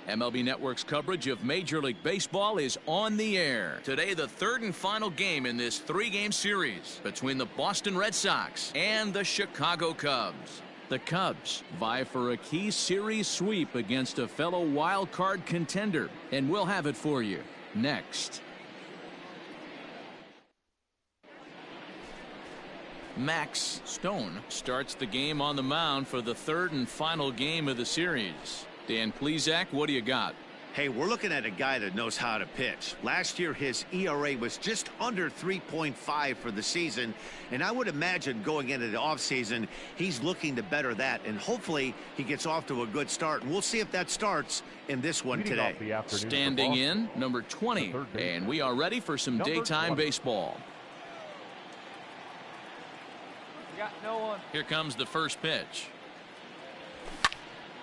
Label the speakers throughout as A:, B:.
A: MLB Network's coverage of Major League Baseball is on the air. Today, the third and final game in this three-game series between the Boston Red Sox and the Chicago Cubs. The Cubs vie for a key series sweep against a fellow wild card contender, and we'll have it for you next. Max Stone starts the game on the mound for the third and final game of the series. Dan Plesac, what do you got?
B: Hey, we're looking at a guy that knows how to pitch. Last year, his ERA was just under 3.5 for the season, and I would imagine going into the offseason, he's looking to better that, and hopefully he gets off to a good start. And we'll see if that starts in this one today.
A: Standing in, number 20, and we are ready for some daytime baseball.
C: Got no one.
A: Here comes the first pitch.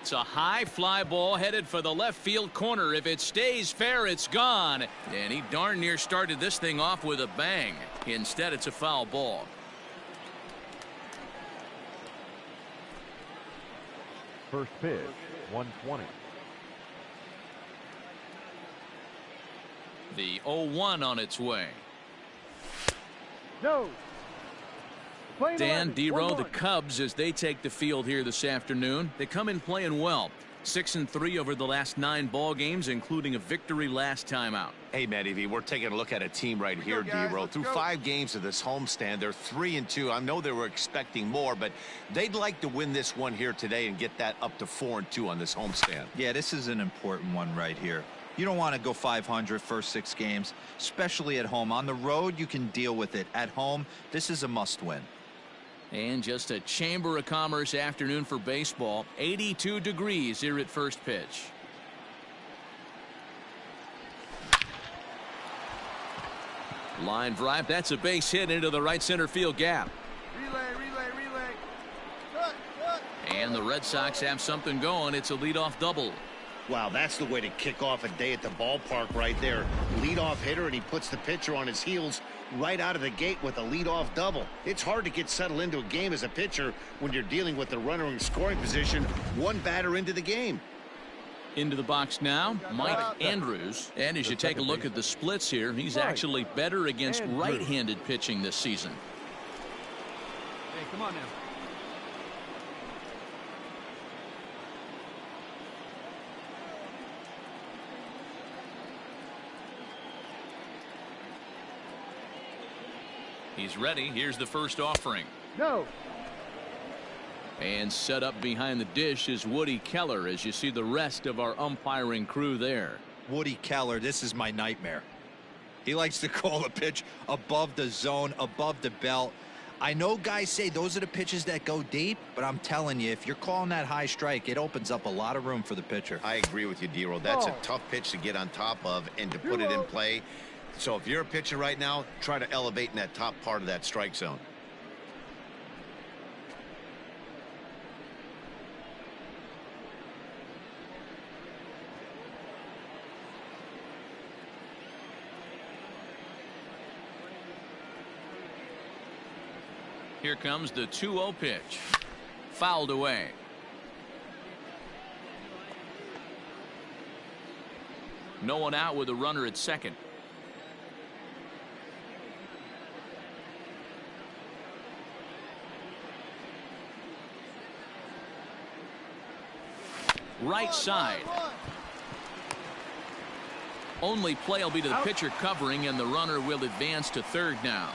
A: It's a high fly ball headed for the left field corner. If it stays fair, it's gone. And he darn near started this thing off with a bang. Instead, it's a foul ball.
D: First pitch, 120.
A: The 0-1 on its way.
D: No.
A: Dan Dero, the Cubs, as they take the field here this afternoon, they come in playing well. 6-3 over the last 9 ball games, including a victory last time out.
B: Hey, Matty V, we're taking a look at a team right here, Dero. Through 5 games of this homestand, they're 3-2. I know they were expecting more, but they'd like to win this one here today and get that up to 4-2 on this homestand.
E: Yeah, this is an important one right here. You don't want to go 500 first 6 games, especially at home. On the road, you can deal with it. At home, this is a must-win.
A: And just a Chamber of Commerce afternoon for baseball. 82 degrees here at first pitch. Line drive. That's a base hit into the right center field gap.
C: Relay.
A: And the Red Sox have something going. It's a leadoff double.
B: Wow, that's the way to kick off a day at the ballpark right there. Leadoff hitter, and he puts the pitcher on his heels right out of the gate with a leadoff double. It's hard to get settled into a game as a pitcher when you're dealing with the runner in scoring position, one batter into the game.
A: Into the box now, Mike Andrews. And as you take a look at the splits here, he's actually better against right-handed pitching this season.
C: Hey, come on now.
A: He's ready. Here's the first offering.
D: No.
A: And set up behind the dish is Woody Keller as you see the rest of our umpiring crew there.
E: Woody Keller, this is my nightmare. He likes to call a pitch above the zone, above the belt. I know guys say those are the pitches that go deep, but I'm telling you, if you're calling that high strike, it opens up a lot of room for the pitcher.
B: I agree with you, Dero. That's a tough pitch to get on top of and to put it in play. So if you're a pitcher right now, try to elevate in that top part of that strike zone.
A: Here comes the 2-0 pitch. Fouled away. No one out with a runner at second. Right side. Only play will be to the pitcher covering, and the runner will advance to third now.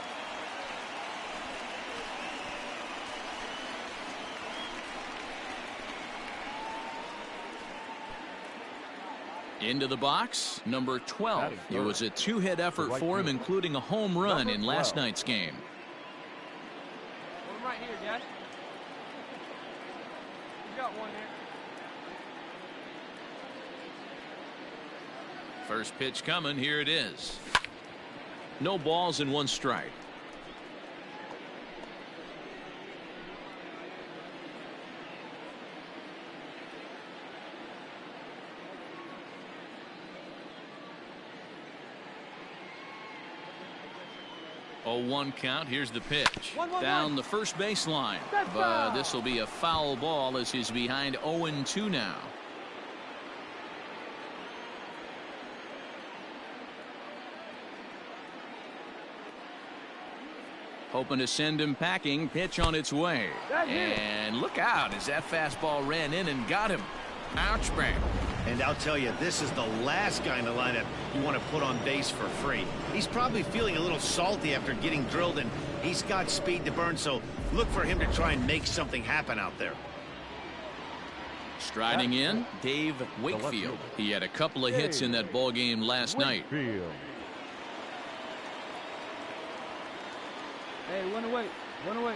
A: Into the box, number 12. It was a 2-hit effort for him, including a home run in last night's game.
C: One right here, guys. You got one there.
A: First pitch coming. Here it is. No balls and 1 strike. Oh, 1 count. Here's the pitch. Down the first baseline. But this will be a foul ball as he's behind 0-2 now. Hoping to send him packing. Pitch on its way. And look out as that fastball ran in and got him. Ouch, bang.
B: And I'll tell you, this is the last guy in the lineup you want to put on base for free. He's probably feeling a little salty after getting drilled, and he's got speed to burn, so look for him to try and make something happen out there.
A: Striding in, Dave Wakefield. He had a couple of hits in that ball game last night.
C: Hey, one away. One away.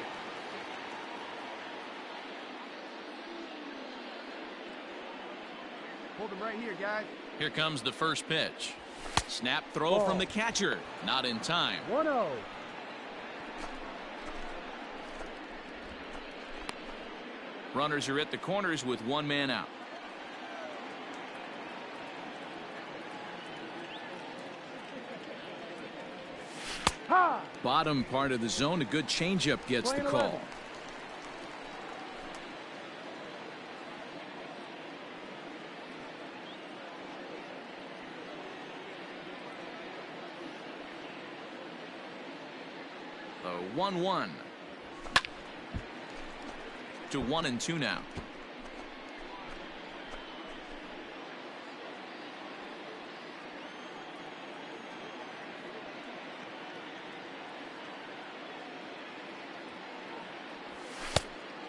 C: Hold him right here, guys.
A: Here comes the first pitch. Snap throw from the catcher. Not in time.
C: 1-0.
A: Runners are at the corners with one man out.
C: Ha!
A: Bottom part of the zone, a good changeup gets the call. 1-1 to 1-2 now.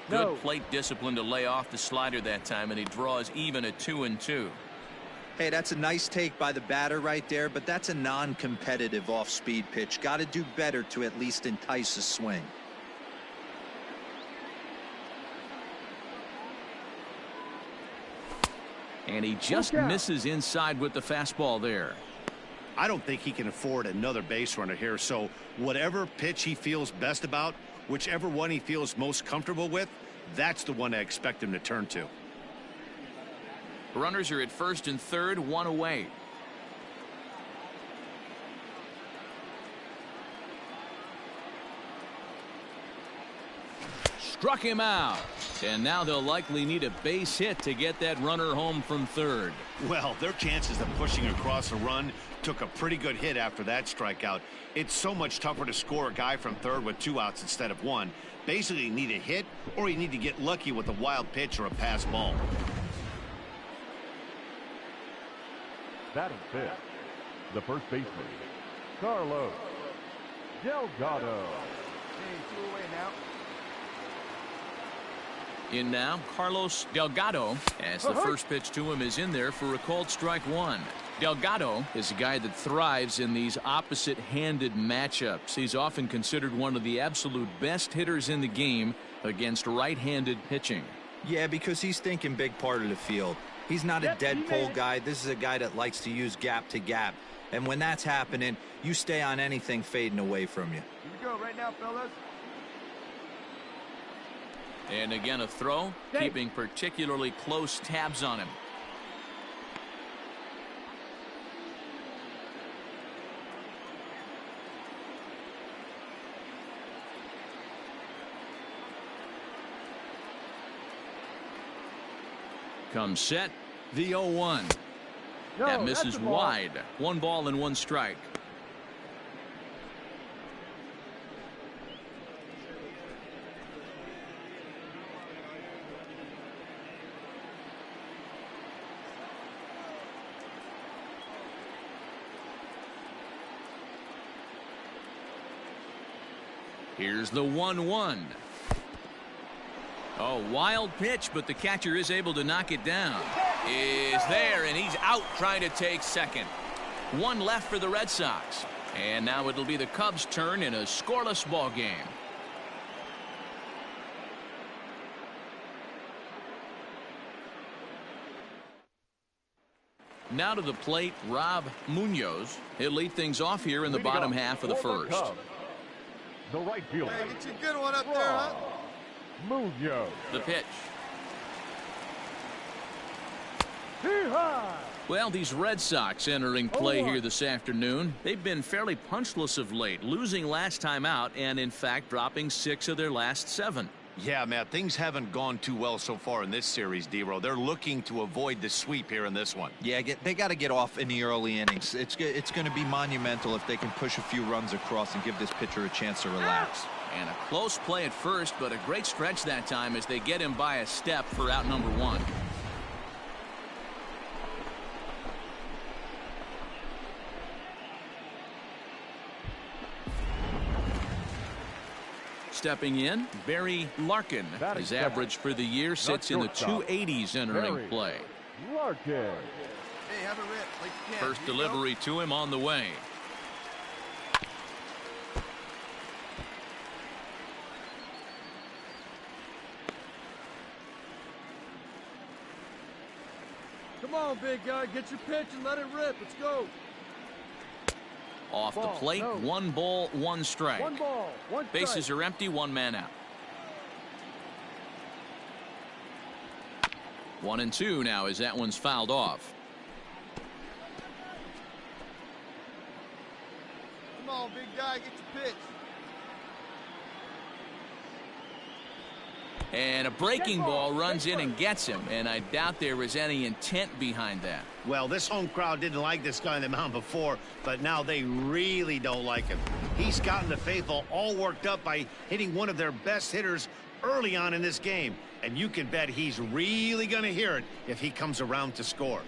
A: Good plate discipline to lay off the slider that time, and he draws even at 2-2.
E: Hey, that's a nice take by the batter right there, but that's a non-competitive off-speed pitch. Got to do better to at least entice a swing.
A: And he just misses inside with the fastball there.
B: I don't think he can afford another base runner here, so whatever pitch he feels best about, whichever one he feels most comfortable with, that's the one I expect him to turn to.
A: Runners are at first and third, one away. Struck him out. And now they'll likely need a base hit to get that runner home from third.
B: Well, their chances of pushing across a run took a pretty good hit after that strikeout. It's so much tougher to score a guy from third with 2 outs instead of 1. Basically, you need a hit or you need to get lucky with a wild pitch or a pass ball.
D: Batting fifth, the first baseman, Carlos Delgado.
C: Hey, 2 away now.
A: In now, Carlos Delgado, as the first pitch to him is in there for a called strike one. Delgado is a guy that thrives in these opposite-handed matchups. He's often considered one of the absolute best hitters in the game against right-handed pitching.
E: Yeah, because he's thinking big part of the field. He's not a dead pull guy. This is a guy that likes to use gap to gap. And when that's happening, you stay on anything fading away from you.
C: Here we go right now, fellas.
A: And again, a throw, keeping particularly close tabs on him. Comes set, the 0-1. That misses wide. 1 ball and 1 strike. Here's the 1-1. Oh, wild pitch, but the catcher is able to knock it down. Is there, and he's out trying to take second. 1 left for the Red Sox. And now it'll be the Cubs' turn in a scoreless ball game. Now to the plate, Rob Munoz. He'll lead things off here in the bottom half of the first.
D: The right fielder.
F: Hey, get you a good one up there, huh?
D: Munoz.
A: The pitch.
D: Hee-haw!
A: Well, these Red Sox entering play here this afternoon. They've been fairly punchless of late, losing last time out and, in fact, dropping 6 of their last 7.
B: Yeah, Matt, things haven't gone too well so far in this series, D-Row. They're looking to avoid the sweep here in this one.
E: Yeah, they got to get off in the early innings. It's going to be monumental if they can push a few runs across and give this pitcher a chance to relax.
A: And a close play at first, but a great stretch that time as they get him by a step for out number 1. Stepping in, Barry Larkin. His average for the year sits in the 280s entering play.
D: Larkin.
C: Hey, have a rip like you can.
A: First
C: Here you go.
A: delivery to him on the way.
C: Come on, big guy. Get your pitch and let it rip. Let's go.
A: Off the
C: Ball,
A: plate,
C: no.
A: 1 ball, 1 strike.
C: 1 ball, 1 strike.
A: Bases are empty, 1 man out. 1-2 now as that one's fouled off.
C: Come on, big guy. Get your pitch.
A: And a breaking ball runs in and gets him, and I doubt there was any intent behind that.
B: Well, this home crowd didn't like this guy on the mound before, but now they really don't like him. He's gotten the faithful all worked up by hitting one of their best hitters early on in this game, and you can bet he's really going to hear it if he comes around to score.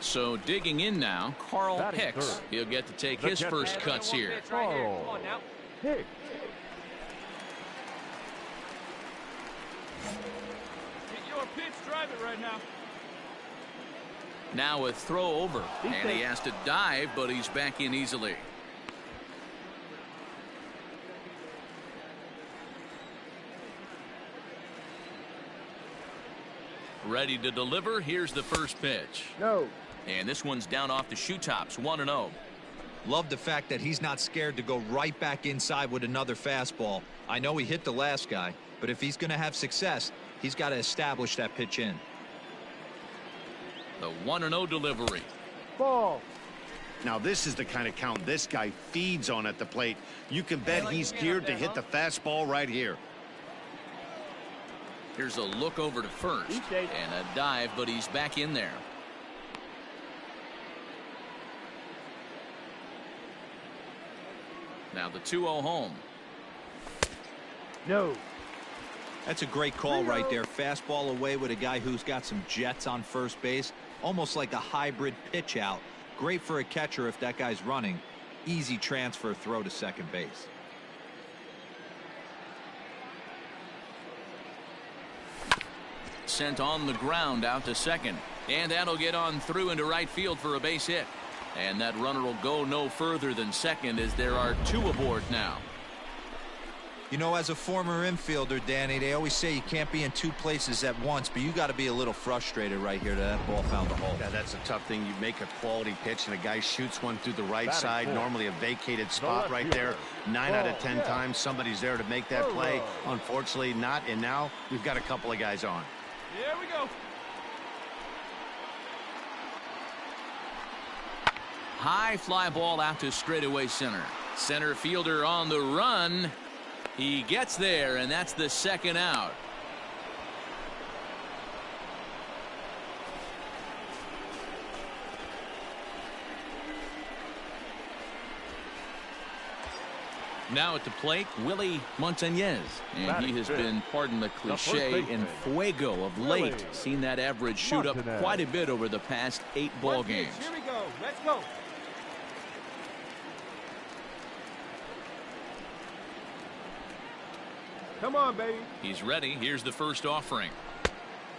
A: So digging in now, Carl
D: Batting
A: Hicks.
D: third.
A: He'll get to take
D: The
A: his
D: catcher.
A: first cuts here.
D: Carl Hicks.
C: Drive it right now.
A: Now a throw over, and he has to dive, but he's back in easily. Ready to deliver. Here's the first pitch.
C: No.
A: And this one's down off the shoe tops, 1-0.
E: Love the fact that he's not scared to go right back inside with another fastball. I know he hit the last guy, but if he's going to have success, he's got to establish that pitch in.
A: The 1-0 delivery.
C: Ball.
B: Now, this is the kind of count this guy feeds on at the plate. You can bet he's geared to hit the fastball right here.
A: Here's a look over to first and a dive, but he's back in there. Now the 2-0 home.
C: No.
E: That's a great call right there. Fastball away with a guy who's got some jets on first base. Almost like a hybrid pitch out. Great for a catcher if that guy's running. Easy transfer throw to second base.
A: Sent on the ground out to second. And that'll get on through into right field for a base hit. And that runner will go no further than second as there are 2 aboard now.
E: You know, as a former infielder, Danny, they always say you can't be in 2 places at once, but you got to be a little frustrated right here that that ball found the hole.
B: Yeah, that's a tough thing. You make a quality pitch and a guy shoots one through the right
D: Batting
B: side,
D: fourth.
B: normally a vacated spot
D: left
B: right there.
D: fielder.
B: 9 out of 10
D: Yeah.
B: times somebody's there to make that play. Unfortunately not, and now we've got a couple of guys on.
C: Here we go.
A: High fly ball out to straightaway center. Center fielder on the run. He gets there, and that's the second out. Now at the plate, Willie Montañez. And he has been, pardon the cliche, in fuego of late. Seen that average shoot up quite a bit over the past 8 ball games.
C: Here we go. Let's go. Come on, baby.
A: He's ready. Here's the first offering.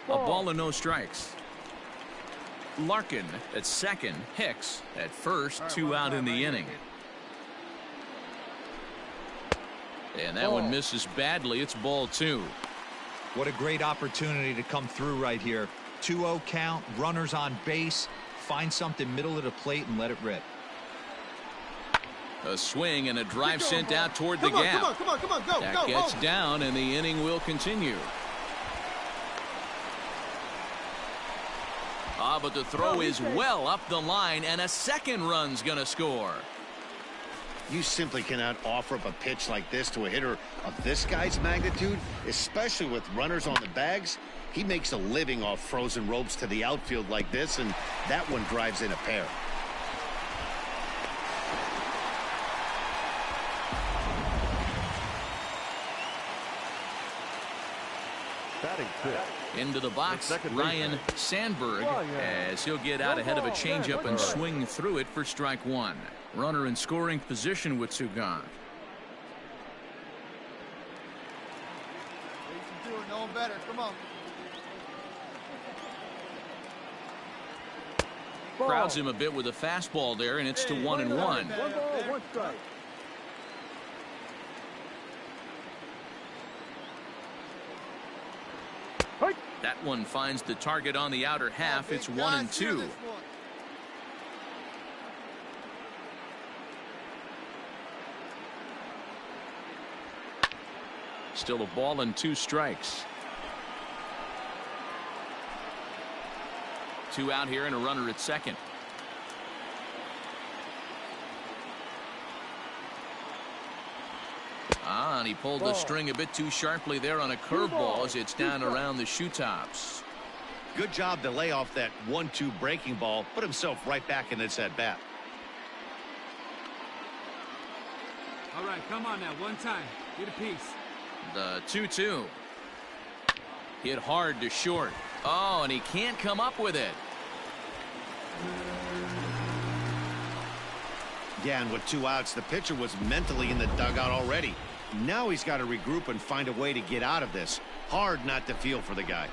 A: A ball and no strikes. Larkin at second. Hicks at first. 2 out in the inning. And that one misses badly. It's ball 2.
E: What a great opportunity to come through right here. 2-0 count, runners on base. Find something middle of the plate and let it rip.
A: A swing and a drive sent out toward the gap.
C: Come on, go,
A: That gets down, and the inning will continue. But the throw is well up the line, and a second run's going to score.
B: You simply cannot offer up a pitch like this to a hitter of this guy's magnitude, especially with runners on the bags. He makes a living off frozen ropes to the outfield like this, and that one drives in a pair.
D: Batting fifth.
A: Into the box, Ryan Sandberg, as he'll get out ahead of a changeup and swing through it for strike one. Runner in scoring position with two gone.
C: No better. Come on.
A: Crowds him a bit with a fastball there, and it's to 1-1.
C: 1 ball, 1 strike.
A: That one finds the target on the outer half. It's 1-2. Still a ball and 2 strikes. 2 out here and a runner at second. And he pulled the string a bit too sharply there on a curveball as it's down around the shoe tops.
B: Good job to lay off that 1-2 breaking ball, put himself right back in this at bat.
C: All right, come on now, one time. Get a piece.
A: The 2-2. Hit hard to short. Oh, and he can't come up with it.
B: Yeah, and with 2 outs, the pitcher was mentally in the dugout already. Now he's got to regroup and find a way to get out of this. Hard not to feel for the guy.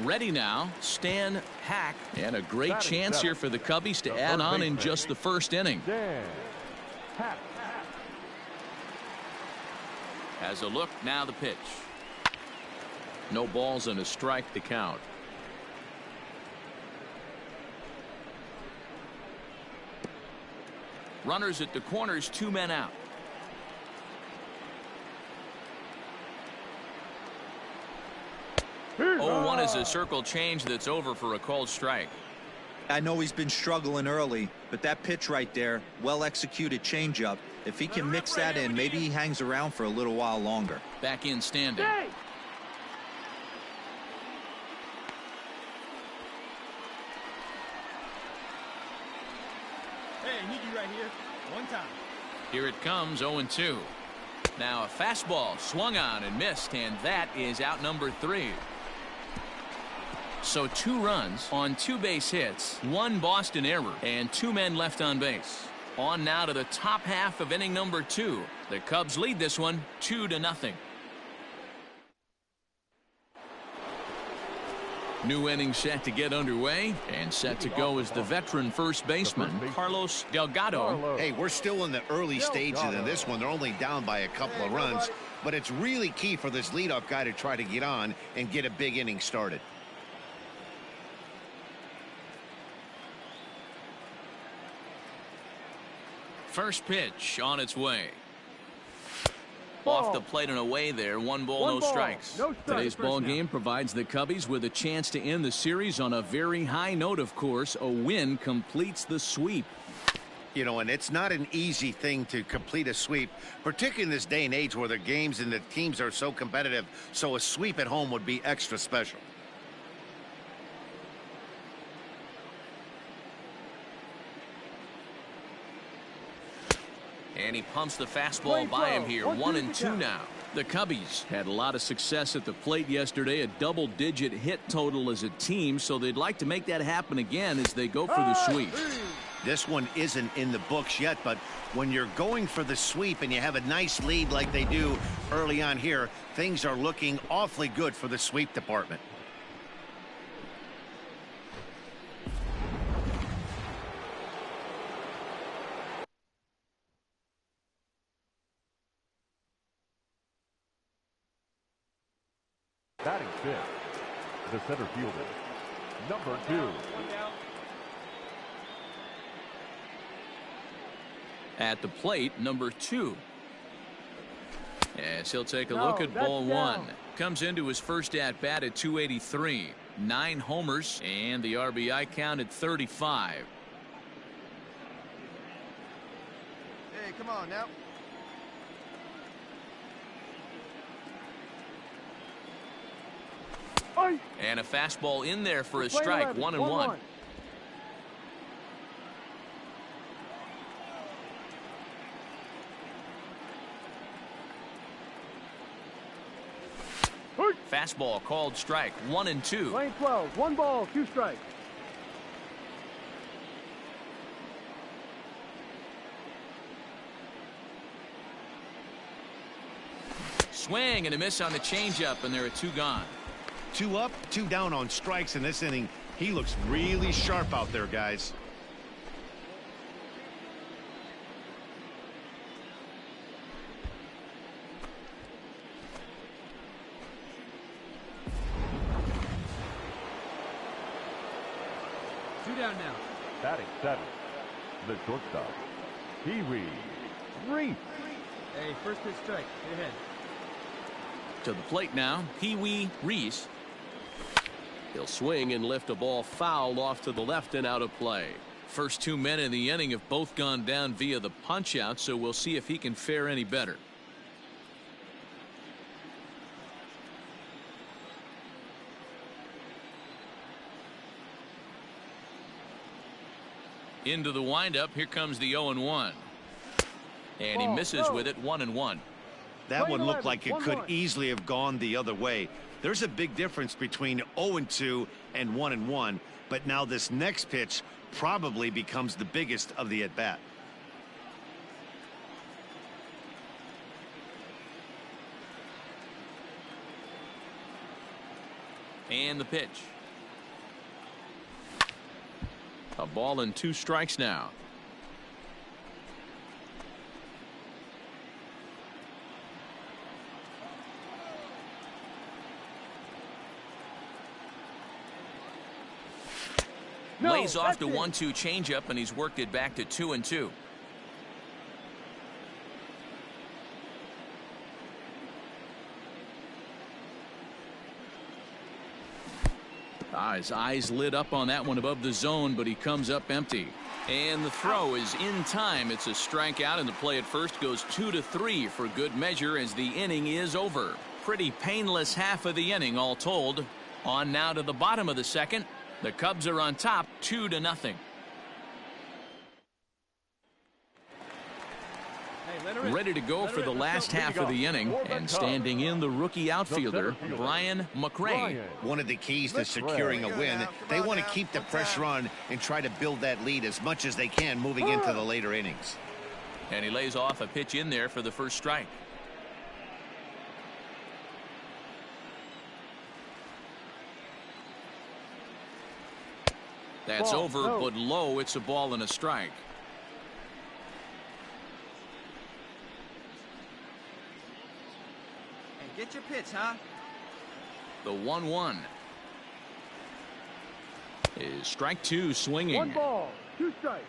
A: Ready now, Stan Hack, and a great chance here for the Cubbies to add on in just the first inning.
D: Dan Hack.
A: Has a look, now the pitch. No balls and a strike to count. Runners at the corners, 2 men out. Oh, 1 is a circle change that's over for a called strike.
E: I know he's been struggling early, but that pitch right there, well executed changeup. If he can mix that in, maybe he hangs around for a little while longer.
A: Back in standing.
C: Hey, I need you right here. One time.
A: Here it comes, 0-2. Now a fastball swung on and missed, and that is out number 3. So 2 runs on 2 base hits, 1 Boston error, and 2 men left on base. On now to the top half of inning number 2. The Cubs lead this one 2-0. New inning set to get underway, and set to go is the veteran first baseman, Carlos Delgado.
B: Hey, we're still in the early stages of this one. They're only down by a couple of runs, but it's really key for this leadoff guy to try to get on and get a big inning started.
A: First pitch on its way. Off the plate and away there. 1 ball, no strikes. Today's ball game provides the Cubbies with a chance to end the series on a very high note, of course. A win completes the sweep.
B: You know, and it's not an easy thing to complete a sweep, particularly in this day and age where the games and the teams are so competitive. So a sweep at home would be extra special.
A: And he pumps the fastball by him here. 1-2 now. The Cubbies had a lot of success at the plate yesterday, a double-digit hit total as a team, so they'd like to make that happen again as they go for the sweep.
B: This one isn't in the books yet, but when you're going for the sweep and you have a nice lead like they do early on here, things are looking awfully good for the sweep department.
D: Batting fifth, the center fielder, number 2.
A: At the plate, number 2. As he'll take a look at ball 1. Comes into his first at bat at 283. 9 homers and the RBI count at 35.
C: Hey, come on now.
A: And a fastball in there for a strike. 1-1. Fastball called strike. 1-2.
C: Lane 12, 1 ball, 2 strikes.
A: Swing and a miss on the changeup, and there are 2 gone.
B: 2 up, 2 down on strikes in this inning. He looks really sharp out there, guys.
C: Down now.
D: Batting 7, the shortstop, Pee-wee Reese.
C: Hey, first pitch strike. Get ahead.
A: To the plate now, Pee-wee Reese.
F: He'll swing and lift a ball foul off to the left and out of play.
A: First 2 men in the inning have both gone down via the punch out, so we'll see if he can fare any better. Into the windup. Here comes the 0-1. And he misses with it. 1-1.
B: That one looked like it could easily have gone the other way. There's a big difference between 0-2 and 1-1, but now this next pitch probably becomes the biggest of the at-bat.
A: And the pitch. A ball and 2 strikes now. Lays off the 1-2 changeup, and he's worked it back to 2-2. His eyes lit up on that one above the zone, but he comes up empty. And the throw is in time. It's a strikeout, and the play at first goes 2-3 for good measure as the inning is over. Pretty painless half of the inning all told. On now to the bottom of the second. The Cubs are on top 2-0. Ready to go for the last half of the inning, and standing in the rookie outfielder, Brian McRae.
B: One of the keys to securing a win, they want to keep the pressure on and try to build that lead as much as they can moving into the later innings.
A: And he lays off a pitch in there for the first strike. That's over, but low. It's a ball and a strike.
G: Get your pitch, huh?
A: The 1-1 is strike 2, swinging.
C: 1 ball, 2 strikes.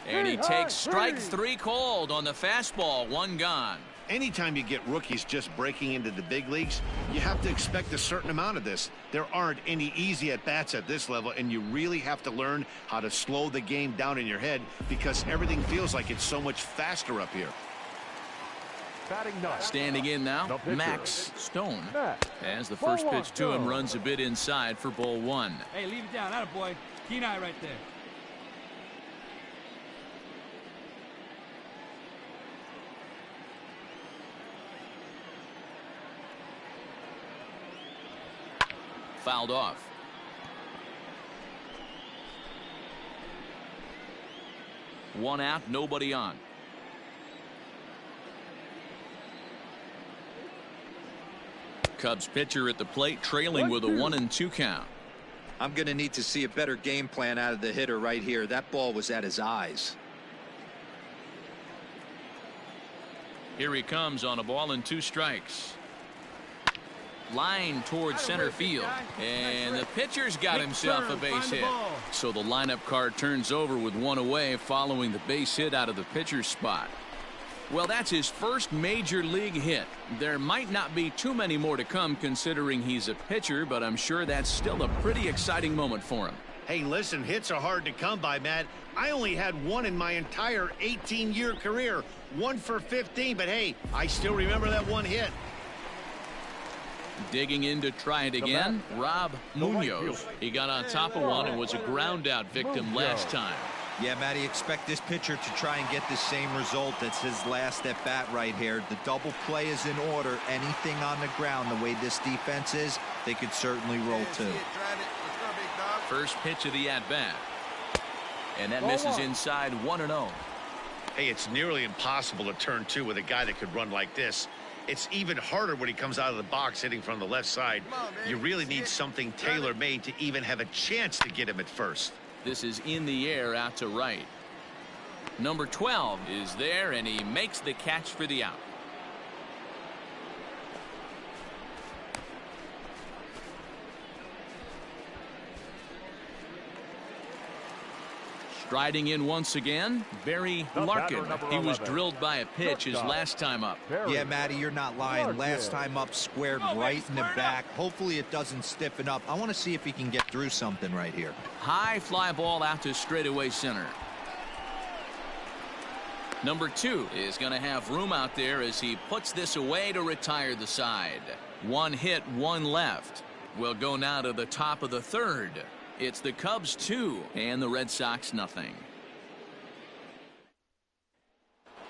A: And he takes strike 3 called on the fastball. 1 gone.
B: Anytime you get rookies just breaking into the big leagues, you have to expect a certain amount of this. There aren't any easy at-bats at this level, and you really have to learn how to slow the game down in your head because everything feels like it's so much faster up here.
A: Standing in now, Max Stone. As the first pitch to him runs a bit inside for ball 1.
C: Hey, leave it down. Atta boy. Keen eye right there.
A: Fouled off. One out, nobody on. Cubs pitcher at the plate, trailing with a 1-2 count.
E: I'm going to need to see a better game plan out of the hitter right here. That ball was at his eyes.
A: Here he comes on a ball and 2 strikes. Line towards center field, and the pitcher's got himself a base hit. So the lineup card turns over with 1 away following the base hit out of the pitcher's spot. Well, that's his first major league hit. There might not be too many more to come considering he's a pitcher, but I'm sure that's still a pretty exciting moment for him.
B: Hey, listen, hits are hard to come by, Matt. I only had 1 in my entire 18-year career. 1 for 15, but hey, I still remember that 1 hit.
A: Digging in to try it again, Rob Munoz. He got on top of one and was a ground out victim last time.
E: Yeah, Matty, expect this pitcher to try and get the same result as his last at bat right here. The double play is in order. Anything on the ground, the way this defense is, they could certainly roll too.
A: First pitch of the at-bat. And that misses inside 1-0.
B: Hey, it's nearly impossible to turn two with a guy that could run like this. It's even harder when he comes out of the box hitting from the left side. You really need something tailor-made to even have a chance to get him at first.
A: This is in the air out to right. Number 12 is there, and he makes the catch for the out. Striding in once again, Barry Larkin. He was drilled by a pitch his last time up.
E: Yeah, Matty, you're not lying. Last time up, squared right in the back. Hopefully it doesn't stiffen up. I want to see if he can get through something right here.
A: High fly ball out to straightaway center. Number 2 is going to have room out there as he puts this away to retire the side. One hit, one left. We'll go now to the top of the third. It's the Cubs 2 and the Red Sox nothing.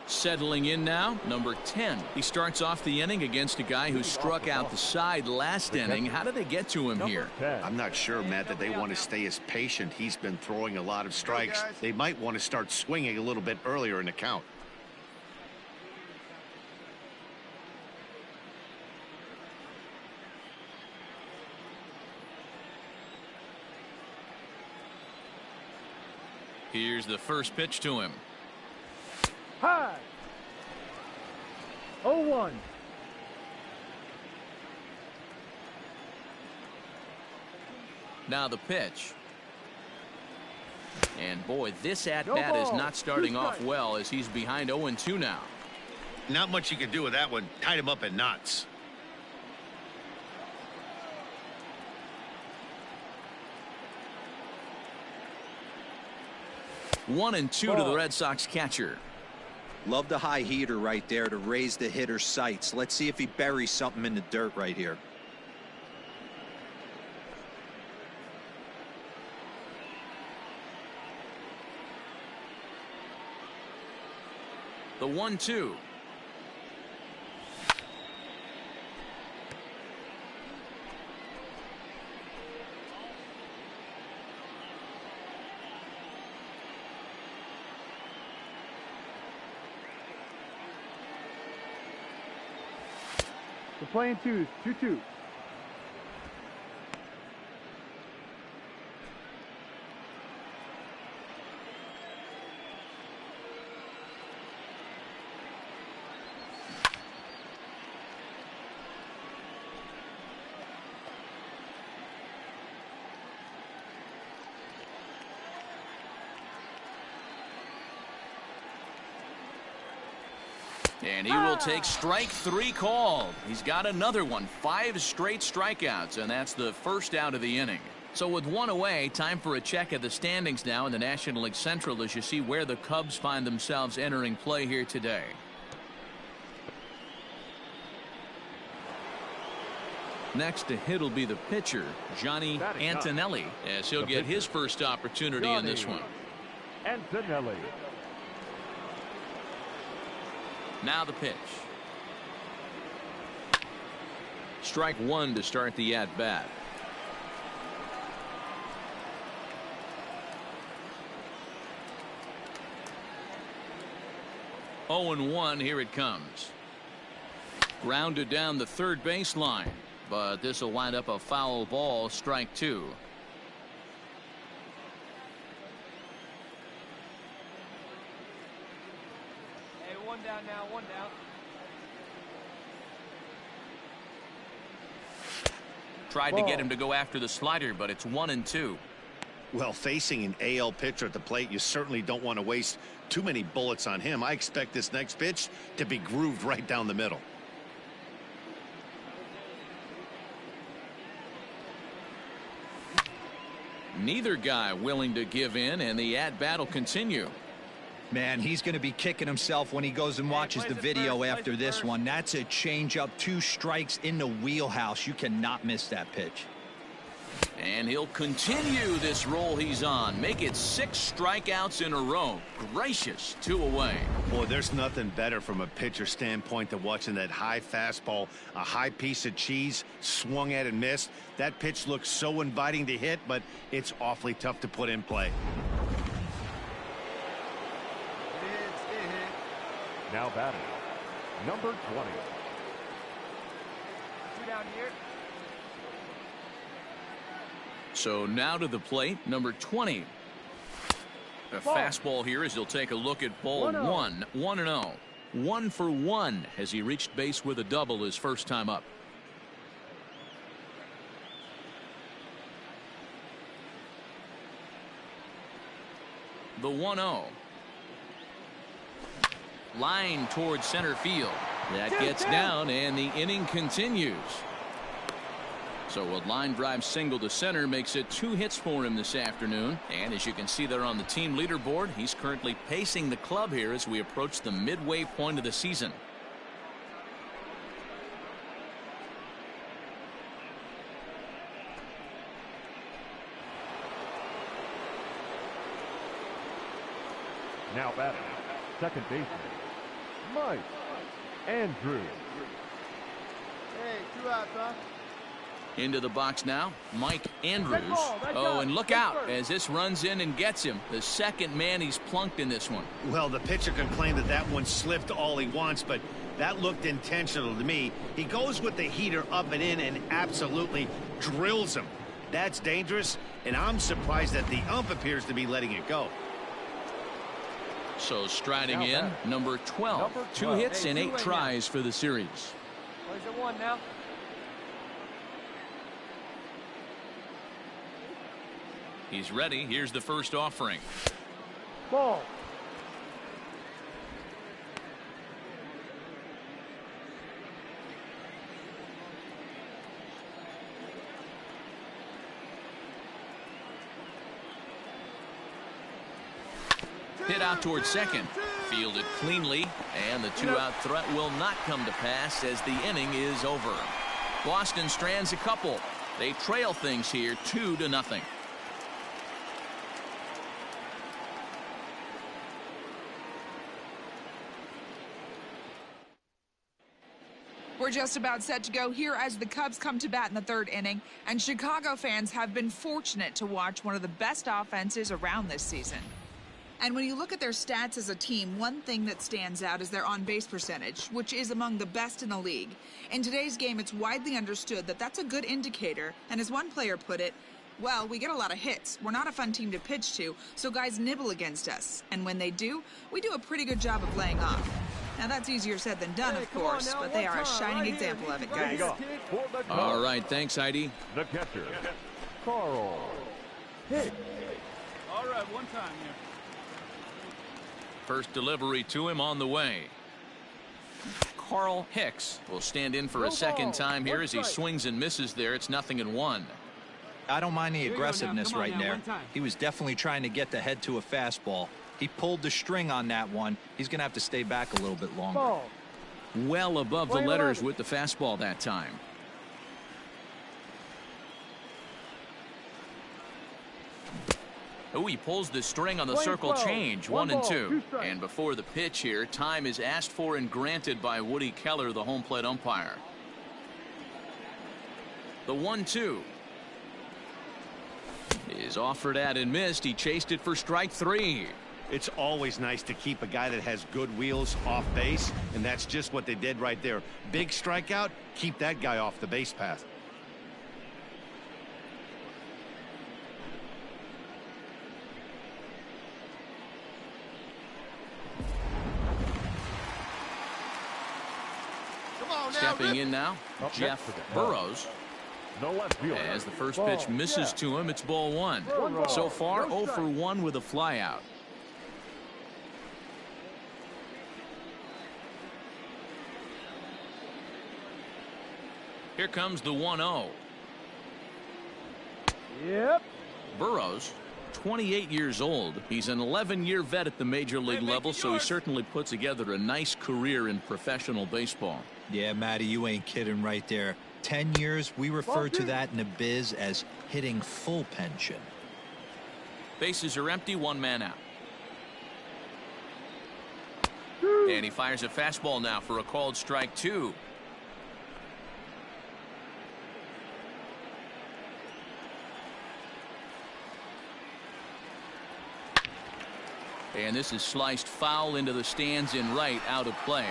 A: Settling in now, number 10. He starts off the inning against a guy who struck out the side last inning. How did they get to him here?
B: I'm not sure, Matt, that they want to stay as patient. He's been throwing a lot of strikes. They might want to start swinging a little bit earlier in the count.
A: Here's the first pitch to him.
C: High. 0-1.
A: Now the pitch. And boy, this at-bat is not starting off well as he's behind 0-2 now.
B: Not much you can do with that one. Tied him up in knots.
A: One and two to the Red Sox catcher.
E: Love the high heater right there to raise the hitter's sights. Let's see if he buries something in the dirt right here.
A: The 1-2.
C: We're playing twos. 2-2.
A: And he will take strike 3 called. He's got another one. 5 straight strikeouts, and that's the first out of the inning. So with one away, time for a check at the standings now in the National League Central as you see where the Cubs find themselves entering play here today. Next to hit will be the pitcher, Johnny Antonelli, as he'll get his first opportunity in this one.
D: Antonelli.
A: Now the pitch. Strike 1 to start the at-bat. Oh and 1, here it comes. Grounded down the third baseline, but this will wind up a foul ball, strike 2.
C: Down now, 1 down.
A: Tried to get him to go after the slider, but it's 1-2.
B: Well, facing an AL pitcher at the plate, you certainly don't want to waste too many bullets on him. I expect this next pitch to be grooved right down the middle.
A: Neither guy willing to give in, and the at-bat will continue.
E: Man, he's going to be kicking himself when he goes and watches the video after this one. That's a changeup, 2 strikes in the wheelhouse. You cannot miss that pitch.
A: And he'll continue this roll he's on. Make it 6 strikeouts in a row. Gracious, 2 away.
B: Boy, there's nothing better from a pitcher standpoint than watching that high fastball, a high piece of cheese, swung at and missed. That pitch looks so inviting to hit, but it's awfully tough to put in play.
D: Now batting, number 20.
C: 2 down here.
A: So now to the plate, number 20. A fastball here as he'll take a look at ball 1. 1-0. 1 for 1 as he reached base with a double his first time up. The 1-0. Line towards center field. That gets down and the inning continues. So a line drive single to center makes it 2 hits for him this afternoon. And as you can see there on the team leaderboard, he's currently pacing the club here as we approach the midway point of the season.
D: Now batting, second baseman, Mike Andrews.
C: Hey, 2 outs, huh?
A: Into the box now, Mike Andrews. Oh, and look out as this runs in and gets him. The second man he's plunked in this one.
B: Well, the pitcher can claim that that one slipped all he wants, but that looked intentional to me. He goes with the heater up and in and absolutely drills him. That's dangerous, and I'm surprised that the ump appears to be letting it go.
A: So striding in, number 12. 2 hits and 8 tries for the series.
C: Well, he's at 1 now.
A: He's ready. Here's the first offering.
C: Ball.
A: Hit out towards second. Fielded cleanly, and the 2-out threat will not come to pass as the inning is over. Boston strands a couple. They trail things here 2-0.
G: We're just about set to go here as the Cubs come to bat in the 3rd inning, and Chicago fans have been fortunate to watch one of the best offenses around this season. And when you look at their stats as a team, one thing that stands out is their on-base percentage, which is among the best in the league. In today's game, it's widely understood that that's a good indicator, and as one player put it, well, we get a lot of hits. We're not a fun team to pitch to, so guys nibble against us. And when they do, we do a pretty good job of laying off. Now, that's easier said than done, of course, but they are a shining example of it, guys.
A: All right, thanks, Heidi.
D: The catcher, Carl Hicks.
C: All right, 1 time here.
A: First delivery to him on the way. Carl Hicks will stand in for a second time here as he swings and misses there. It's 0-1.
E: I don't mind the aggressiveness right there. He was definitely trying to get the head to a fastball. He pulled the string on that one. He's going to have to stay back a little bit longer.
A: Well above the letters with the fastball that time. Oh, he pulls the string on the circle change. 1-2. And before the pitch here, time is asked for and granted by Woody Keller, the home plate umpire. The 1-2 is offered at and missed. He chased it for strike 3.
B: It's always nice to keep a guy that has good wheels off base, and that's just what they did right there. Big strikeout, keep that guy off the base path.
A: Stepping in now, Jeff Burrows. As the first pitch misses to him, it's ball 1. So far, 0 for 1 with a flyout. Here comes the 1-0.
C: Yep.
A: Burrows 28 years old. He's an 11-year vet at the major league level, so he certainly put together a nice career in professional baseball.
E: Yeah, Matty, you ain't kidding right there. 10 years, we refer to that in the biz as hitting full pension.
A: Bases are empty, one man out. And he fires a fastball now for a called strike 2. And this is sliced foul into the stands in right, out of play.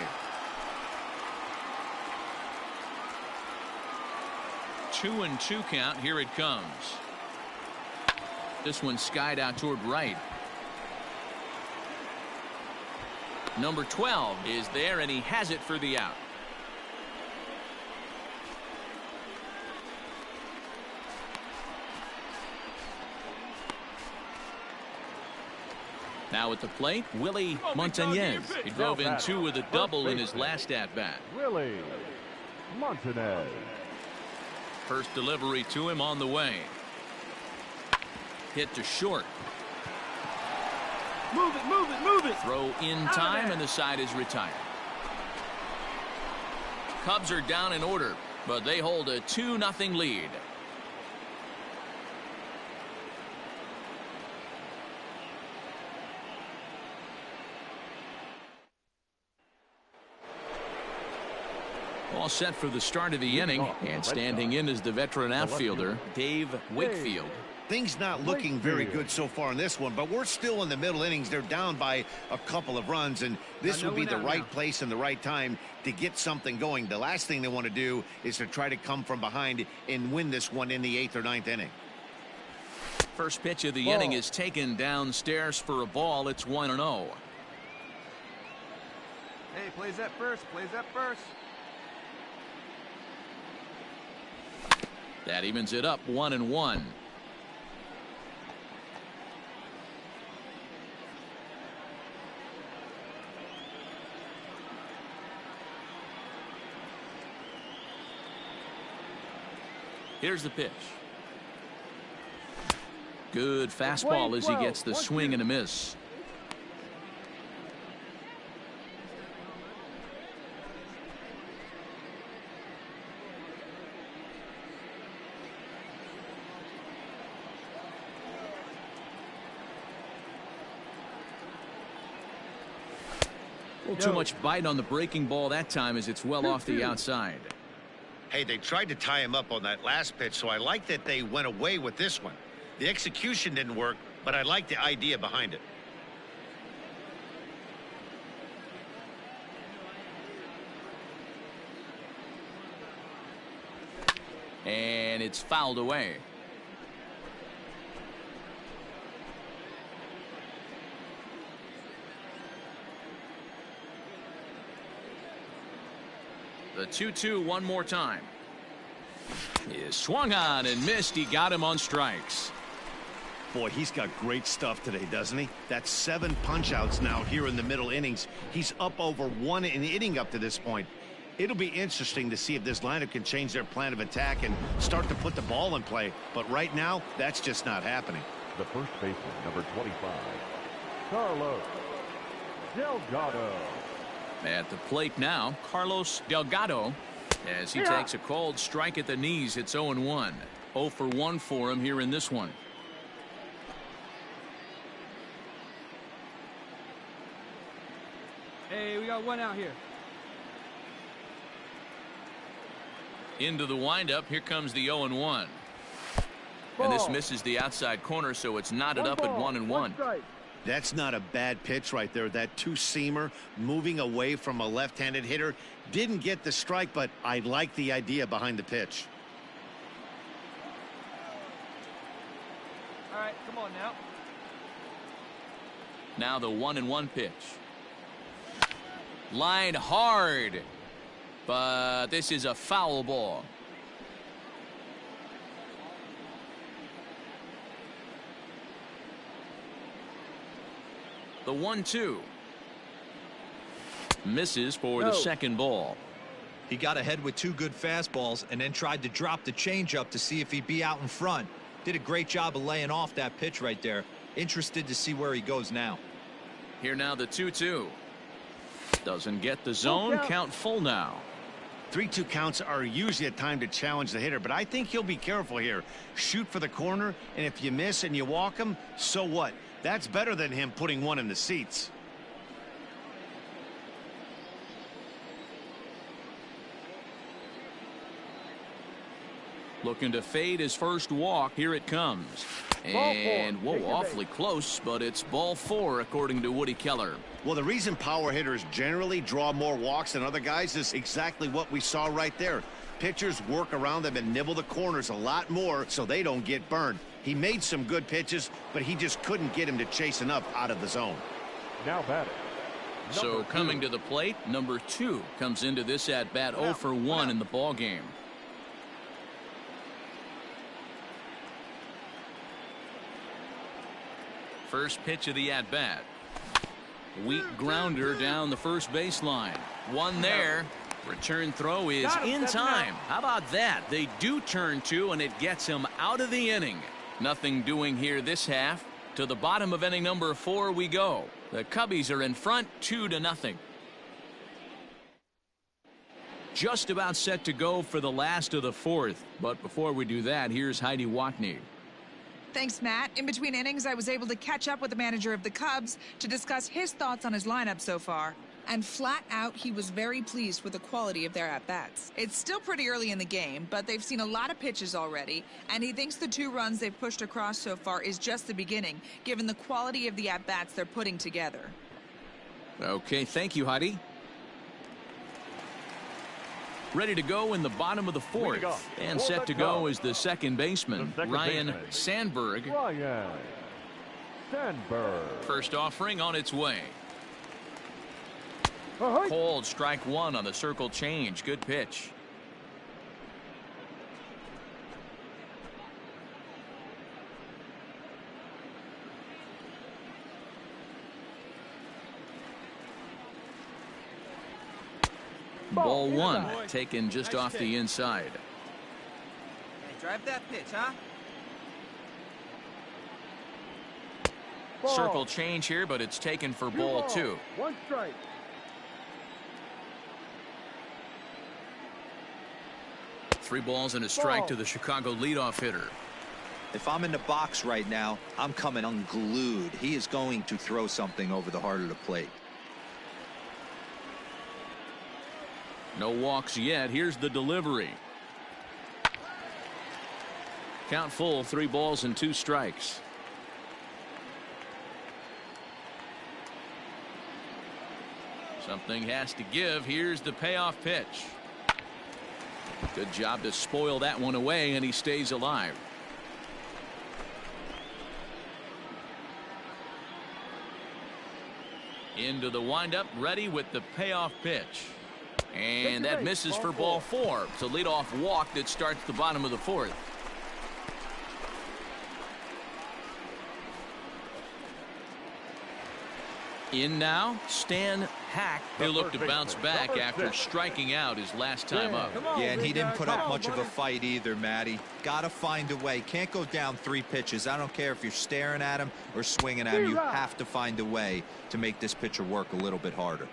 A: 2-2 count. Here it comes. This one skied out toward right. Number 12 is there, and he has it for the out. Now at the plate, Willie Montañez. He drove in 2 with a double in his last at-bat.
D: Willie Montañez.
A: First delivery to him on the way. Hit to short.
C: Move it, move it, move it.
A: Throw in time, and the side is retired. Cubs are down in order, but they hold a 2-0 lead. All set for the start of the inning, and standing in is the veteran outfielder, Dave Wakefield.
B: Things not looking very good so far in this one, but we're still in the middle innings. They're down by a couple of runs, and this would be the right place and the right time to get something going. The last thing they want to do is to try to come from behind and win this one in the 8th or 9th inning.
A: First pitch of the inning is taken downstairs for a ball. It's 1-0.
C: Hey, plays that first, plays that first.
A: That evens it up, 1-1. Here's the pitch. Good fastball as he gets the swing and a miss. Too much bite on the breaking ball that time as it's well off the outside.
B: Hey, they tried to tie him up on that last pitch, so I like that they went away with this one. The execution didn't work, but I like the idea behind it.
A: And it's fouled away. The 2-2 one more time. He is swung on and missed. He got him on strikes.
B: Boy, he's got great stuff today, doesn't he? That's 7 punch-outs now here in the middle innings. He's up over 1 an inning up to this point. It'll be interesting to see if this lineup can change their plan of attack and start to put the ball in play. But right now, that's just not happening.
D: The first baseman, number 25, Carlos Delgado.
A: At the plate now, Carlos Delgado, as he takes a called strike at the knees. It's 0-1. 0 for 1 for him here in this one.
C: Hey, we got one out here.
A: Into the windup. Here comes the 0-1. And this misses the outside corner, so it's knotted up at 1-1.
B: That's not a bad pitch right there. That two-seamer moving away from a left-handed hitter. Didn't get the strike, but I like the idea behind the pitch.
C: All right, come on now.
A: Now the 1-1 pitch. Line hard, but this is a foul ball. The 1-2 misses for the second ball.
E: He got ahead with 2 good fastballs and then tried to drop the changeup to see if he'd be out in front. Did a great job of laying off that pitch right there. Interested to see where he goes now.
A: Here now the 2-2. Doesn't get the zone. Count full now.
B: 3-2 counts are usually a time to challenge the hitter, but I think he'll be careful here. Shoot for the corner, and if you miss and you walk him, so what? That's better than him putting one in the seats.
A: Looking to fade his first walk. Here it comes. And, whoa, awfully close, but it's ball 4, according to Woody Keller.
B: Well, the reason power hitters generally draw more walks than other guys is exactly what we saw right there. Pitchers work around them and nibble the corners a lot more so they don't get burned. He made some good pitches, but he just couldn't get him to chase enough out of the zone.
D: Now batting.
A: So coming to the plate, number 2 comes into this at bat 0 for 1 in the ball game. First pitch of the at-bat. Weak grounder down the first baseline. One there. Return throw is in time. How about that? They do turn 2, and it gets him out of the inning. Nothing doing here this half. To the bottom of inning number 4 we go. The Cubbies are in front 2-0. Just about set to go for the last of the 4th. But before we do that, here's Heidi Watney.
G: Thanks, Matt. In between innings, I was able to catch up with the manager of the Cubs to discuss his thoughts on his lineup so far. And flat out, he was very pleased with the quality of their at-bats. It's still pretty early in the game, but they've seen a lot of pitches already, and he thinks the 2 runs they've pushed across so far is just the beginning, given the quality of the at-bats they're putting together.
A: Okay, thank you, Heidi. Ready to go in the bottom of the 4th. And set to go is the second baseman, Ryan Sandberg.
D: Ryan Sandberg.
A: First offering on its way. Cold strike 1 on the circle change. Good pitch. Ball 1 taken just off the inside.
H: Hey, drive that pitch, huh?
A: Circle change here, but it's taken for ball 2.
C: 1 strike.
A: Three balls and a strike to the Chicago leadoff hitter.
E: If I'm in the box right now, I'm coming unglued. He is going to throw something over the heart of the plate.
A: No walks yet. Here's the delivery. Count full, 3 balls and 2 strikes. Something has to give. Here's the payoff pitch. Good job to spoil that one away, and he stays alive. Into the windup, ready with the payoff pitch. And that misses for ball 4. It's a leadoff walk that starts the bottom of the 4th. In now, Stan Hack. He'll look to bounce back after striking out his last time up.
E: Yeah, and he didn't put up much of a fight either, Matty. Gotta find a way. Can't go down 3 pitches. I don't care if you're staring at him or swinging at him. You have to find a way to make this pitcher work a little bit harder.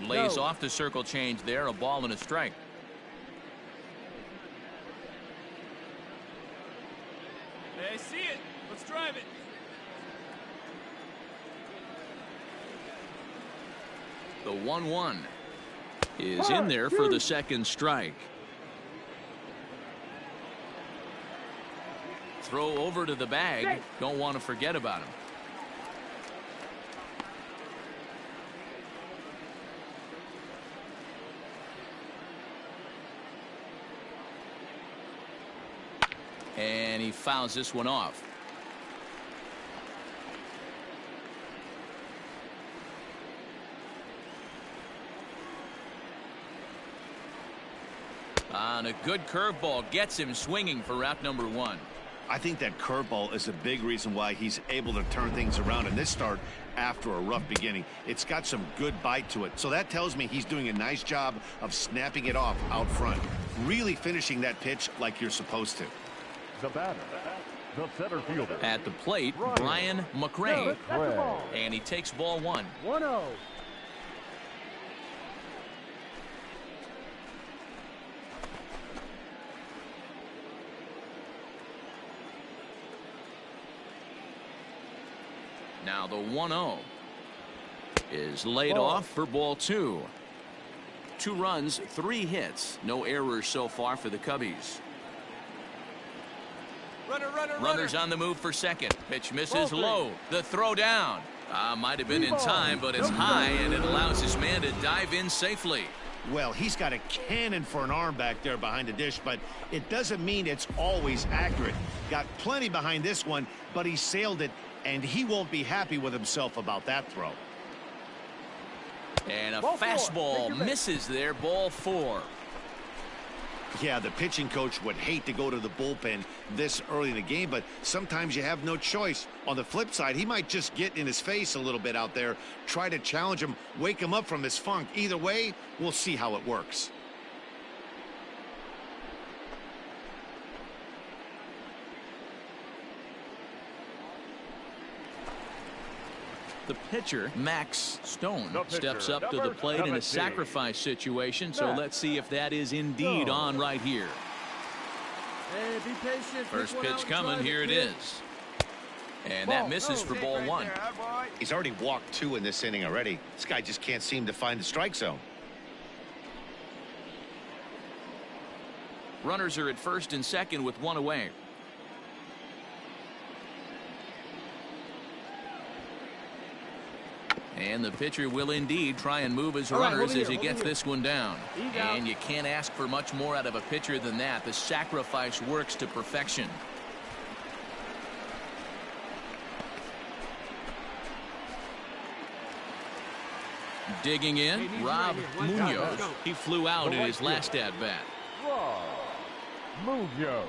A: Lays off the circle change there. A ball and a strike.
C: Hey, I see it. Let's drive it.
A: The 1-1 is in there for the second strike. Throw over to the bag. Don't want to forget about him. And he fouls this one off. On a good curveball, gets him swinging for route number 1.
B: I think that curveball is a big reason why he's able to turn things around in this start after a rough beginning. It's got some good bite to it. So that tells me he's doing a nice job of snapping it off out front. Really finishing that pitch like you're supposed to.
D: The batter, the center fielder.
A: At the plate, Brian McRae. And he takes ball 1.
C: 1-0.
A: Now the 1-0 is laid off for ball 2. 2 runs, 3 hits. No errors so far for the Cubbies. Runners on the move for second. Pitch misses low. The throw down. Might have been in time, but it's high, and it allows his man to dive in safely.
B: Well, he's got a cannon for an arm back there behind the dish, but it doesn't mean it's always accurate. Got plenty behind this one, but he sailed it, and he won't be happy with himself about that throw.
A: And a fastball misses there, ball 4.
B: Yeah, the pitching coach would hate to go to the bullpen this early in the game, but sometimes you have no choice. On the flip side, he might just get in his face a little bit out there, try to challenge him, wake him up from his funk. Either way, we'll see how it works.
A: The pitcher, Max Stone, steps up to the plate in a sacrifice situation, so let's see if that is indeed on right here.
C: Hey, be patient.
A: First pitch coming, here it is. And that misses for ball 1.
B: He's already walked 2 in this inning already. This guy just can't seem to find the strike zone.
A: Runners are at first and second with 1 away. And the pitcher will indeed try and move his runners as he gets this one down. And you can't ask for much more out of a pitcher than that. The sacrifice works to perfection. Digging in, Rob Munoz. He flew out in his last at-bat.
D: Munoz.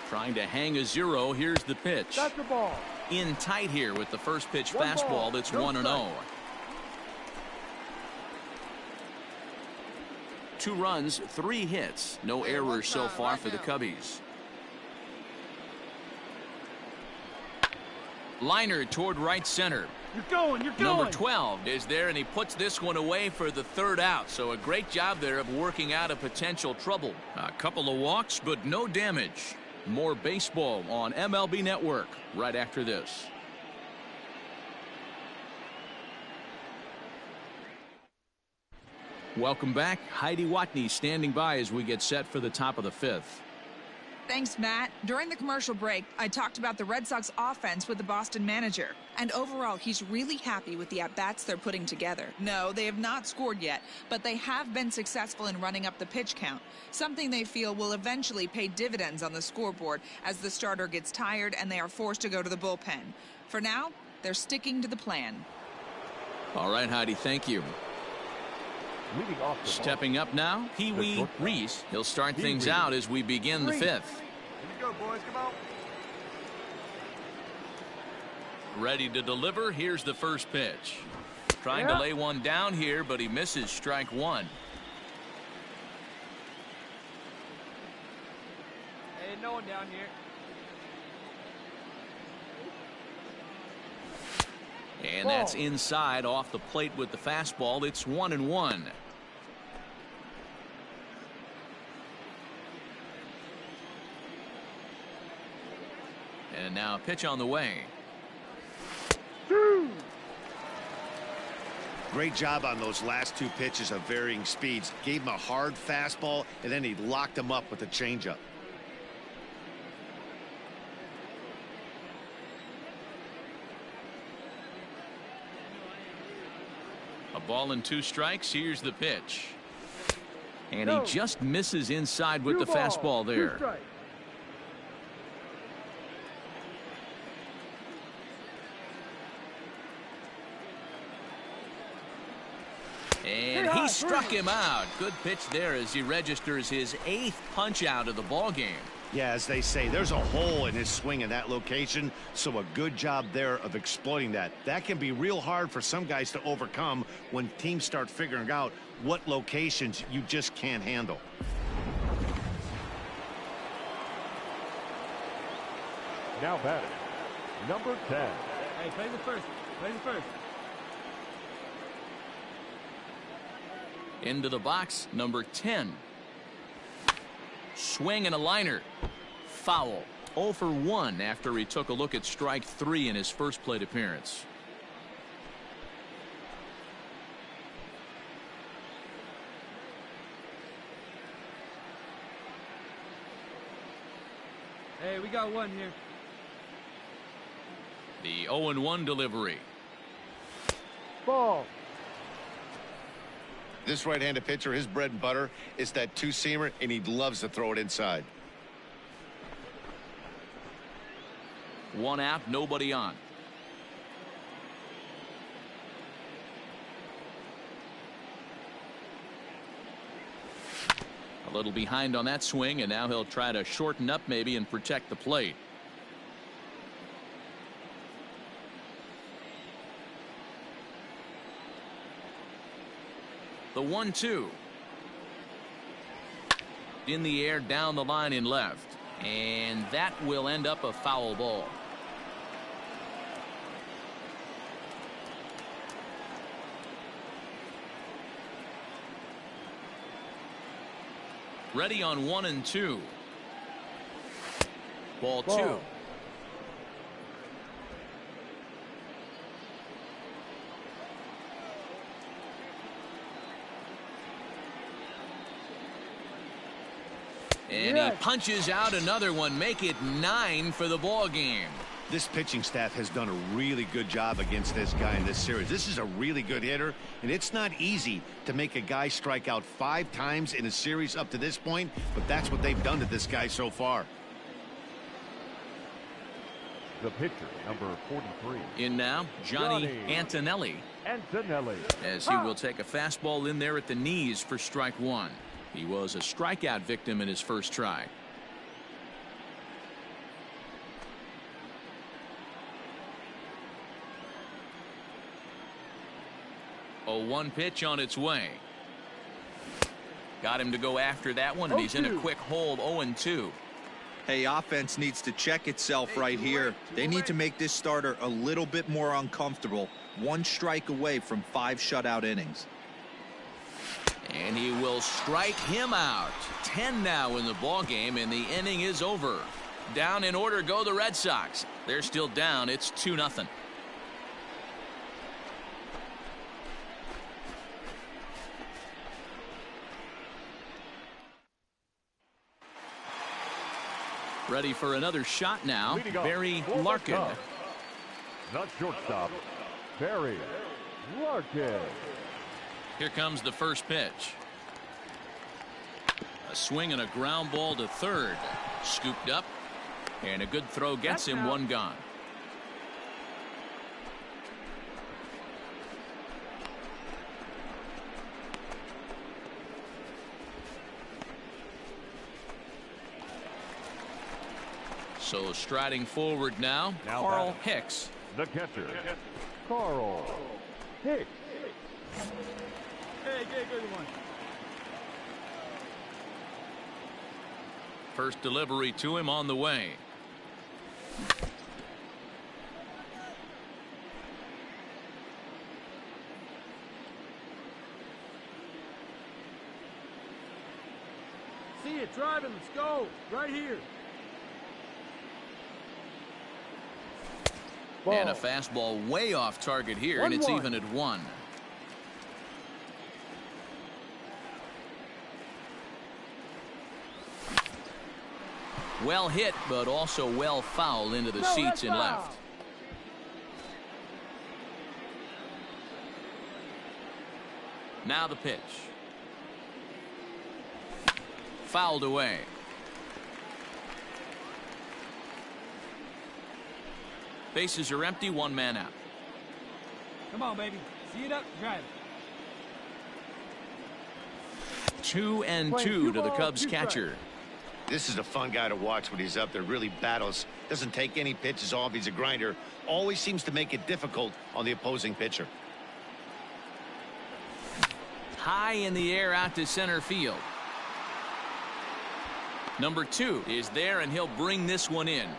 A: Trying to hang a 0. Here's the pitch.
C: That's the ball.
A: In tight here with the first pitch fastball. That's 1-0. 2 runs, 3 hits. No errors so far for the Cubbies. Liner toward right center.
C: You're going.
A: Number 12 is there, and he puts this one away for the 3rd out. So a great job there of working out a potential trouble. A couple of walks, but no damage. More baseball on MLB Network right after this. Welcome back. Heidi Watney standing by as we get set for the top of the 5th.
G: Thanks, Matt. During the commercial break, I talked about the Red Sox offense with the Boston manager. And overall, he's really happy with the at-bats they're putting together. No, they have not scored yet, but they have been successful in running up the pitch count, something they feel will eventually pay dividends on the scoreboard as the starter gets tired and they are forced to go to the bullpen. For now, they're sticking to the plan.
A: All right, Heidi, thank you.
D: Leading off the
A: Stepping up now, Pee Wee Reese. He'll start things out as we begin the 5th.
C: Here you go, boys. Come on.
A: Ready to deliver. Here's the first pitch. Trying to lay one down here, but he misses strike 1.
C: Hey, no one down here.
A: And that's inside off the plate with the fastball. It's 1-1. And now a pitch on the way.
B: Great job on those last 2 pitches of varying speeds. Gave him a hard fastball, and then he locked him up with a changeup.
A: A ball and 2 strikes. Here's the pitch. And he just misses inside with the fastball there. And he He struck him out. Good pitch there as he registers his 8th punch out of the ball game.
B: Yeah, as they say, there's a hole in his swing in that location, so a good job there of exploiting that. That can be real hard for some guys to overcome when teams start figuring out what locations you just can't handle.
D: Now batting, number 10.
C: Hey, play the first. Play the first.
A: Into the box, number 10. Swing and a liner. Foul. 0 for 1 after he took a look at strike 3 in his first plate appearance.
C: Hey, we got one here.
A: The 0-1 delivery.
D: Ball.
B: This right-handed pitcher, his bread and butter is that two-seamer, and he loves to throw it inside.
A: 1 out, nobody on. A little behind on that swing, and now he'll try to shorten up maybe and protect the plate. The 1-2. In the air, down the line in left. And that will end up a foul ball. Ready on 1 and 2. Ball 2. And he punches out another one. Make it 9 for the ball game.
B: This pitching staff has done a really good job against this guy in this series. This is a really good hitter, and it's not easy to make a guy strike out 5 times in a series up to this point, but that's what they've done to this guy so far.
D: The pitcher, number 43.
A: In now, Johnny Antonelli. As he will take a fastball in there at the knees for strike 1. He was a strikeout victim in his first try. A 1 pitch on its way. Got him to go after that one, and he's in a quick hold. 0-2.
E: Hey, offense needs to check itself right here. They need to make this starter a little bit more uncomfortable. 1 strike away from 5 shutout innings.
A: And he will strike him out. 10 now in the ball game, and the inning is over. Down in order go the Red Sox. They're still down. It's 2-0. Ready for another shot now. Barry Larkin.
D: Not shortstop, Barry Larkin.
A: Here comes the first pitch. A swing and a ground ball to third. Scooped up. And a good throw gets him 1 gone. So striding forward now Carl Hicks.
D: The catcher, Carl Hicks.
C: Hey, good one.
A: First delivery to him on the way.
C: See it driving. Let's go. Right here.
D: Ball.
A: And a fastball way off target here, and it's even at 1. Well hit, but also well fouled into the seats in left. Now the pitch. Fouled away. Bases are empty, 1 man out.
C: Come on, baby. See it up, drive it.
A: 2-2 to the Cubs catcher.
B: This is a fun guy to watch when he's up there. Really battles. Doesn't take any pitches off. He's a grinder. Always seems to make it difficult on the opposing pitcher.
A: High in the air out to center field. Number 2 is there, and he'll bring this one in.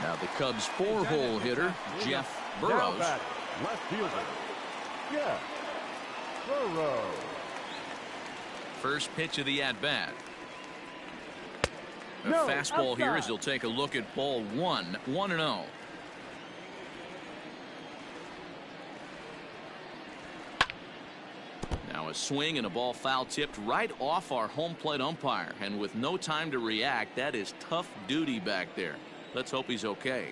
A: Now the Cubs' 4-hole hitter, Jeff Burrows.
D: Left fielder, Jeff Burrows.
A: First pitch of the at-bat. A
C: No,
A: fastball here
C: outside.
A: as he'll take a look at ball 1, 1-0. Now a swing and a ball foul tipped right off our home plate umpire, and with no time to react, that is tough duty back there. Let's hope he's okay.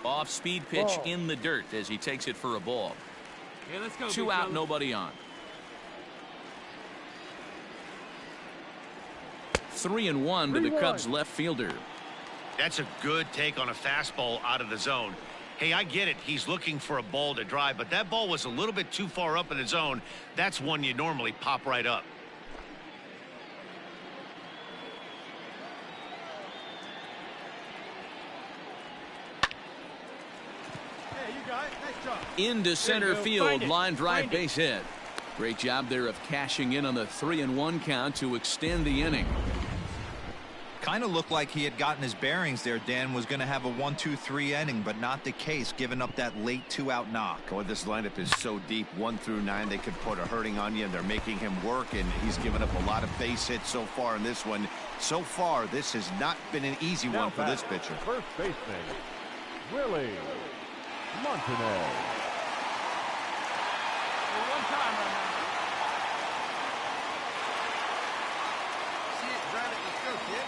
A: Off speed pitch
C: Ball.
A: in the dirt as he takes it for a ball.
H: Yeah, let's go.
A: 2 out, nobody on. 3-1 to the
C: 3-1.
A: Cubs left fielder.
B: That's a good take on a fastball out of the zone. Hey, I get it. He's looking for a ball to drive, but that ball was a little bit too far up in the zone. That's one you normally pop right up.
C: Hey, you got it. Nice job.
A: Into center
C: go.
A: field,
C: Find it.
A: line drive,
C: Find it.
A: base hit. Great job there of cashing in on the 3-1 count to extend the inning.
E: Kind of looked like he had gotten his bearings there. Dan was going to have a 1-2-3 inning, but not the case, giving up that late 2-out knock.
B: Boy, this lineup is so deep. 1 through 9, they could put a hurting on you, and they're making him work, and he's given up a lot of base hits so far in this one. So far, this has not been an easy
D: Now
B: one for this
D: batting,
B: pitcher.
D: First baseman, Willie Montanez.
H: One time right now. See it, drive it, let's go, kid.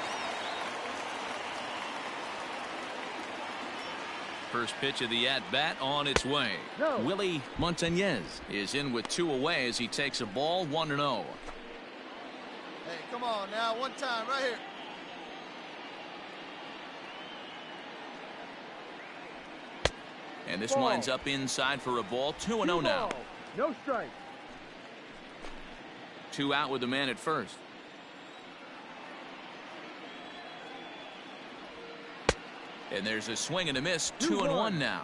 A: First pitch of the at-bat on its way.
C: No.
A: Willie Montanez is in with 2 away as he takes a ball 1-0.
C: Hey, come on now. One time right here.
A: And this
C: Ball.
A: winds up inside for a ball. 2-0 now.
C: Ball. No strike.
A: 2 out with the man at first. And there's a swing and a miss. 2-1 now.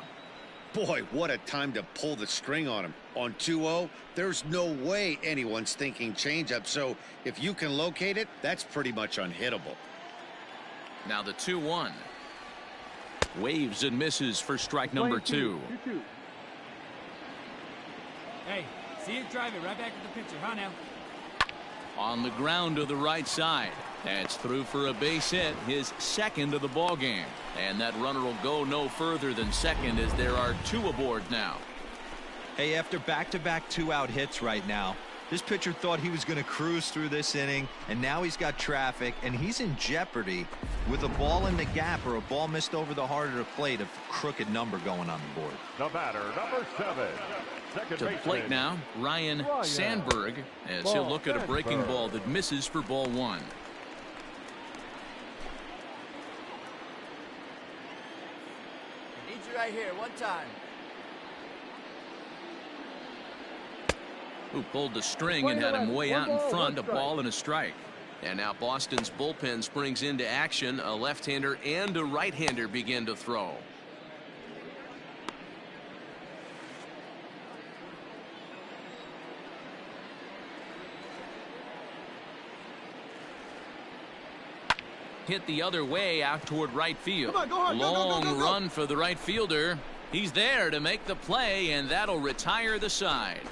B: Boy, what a time to pull the string on him. On 2-0, there's no way anyone's thinking changeup. So if you can locate it, that's pretty much unhittable.
A: Now the 2-1. Waves and misses for strike number 2.
C: 2-2.
H: Hey, see it, drive it right back to the pitcher, huh now?
A: On the ground to the right side. That's through for a base hit, his second of the ball game. And that runner will go no further than second as there are 2 aboard now.
E: Hey, after back-to-back 2-out hits right now, this pitcher thought he was going to cruise through this inning, and now he's got traffic, and he's in jeopardy with a ball in the gap or a ball missed over the heart of the plate, a crooked number going on the board.
D: The batter, number 7. Second
A: To the
D: baseman,
A: plate now, Ryan Sandberg, as he'll look at a breaking
D: Sandberg.
A: ball that misses for ball 1.
H: Need you right here, one time.
A: Who pulled the string and had him way out in front, a ball and a strike. And now Boston's bullpen springs into action. A left-hander and a right-hander begin to throw. Hit the other way out toward right field.
C: Come on, go hard, go, go, go,
A: Long
C: go, go.
A: run for the right fielder. He's there to make the play, and that'll retire the side.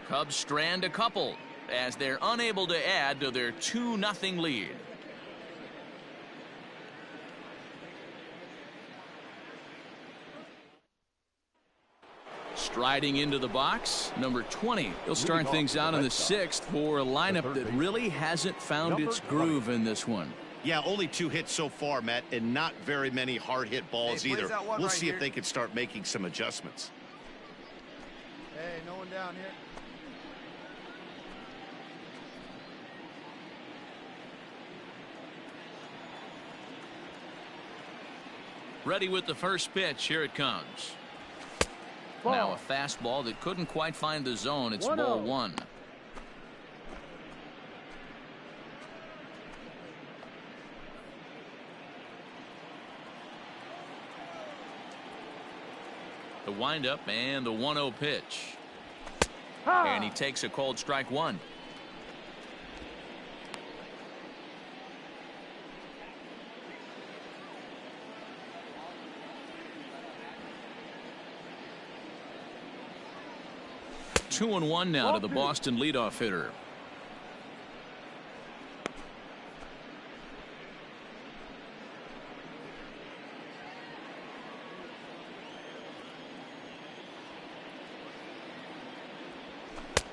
A: Cubs strand a couple as they're unable to add to their 2-0 lead. Striding into the box, number 20. He'll start things out in the 6th for a lineup that really hasn't found its groove in this one.
B: Yeah, only 2 hits so far, Matt, and not very many hard hit balls
H: Hey, plays
B: either.
H: out one
B: We'll
H: right
B: see
H: here.
B: if they can start making some adjustments.
C: Hey, no one down here.
A: Ready with the first pitch. Here it comes.
C: Ball.
A: Now a fastball that couldn't quite find the zone. It's
C: 1-0.
A: ball one. The windup and the 1-0 pitch. And he takes a cold strike one. Two and one now to the Boston leadoff hitter.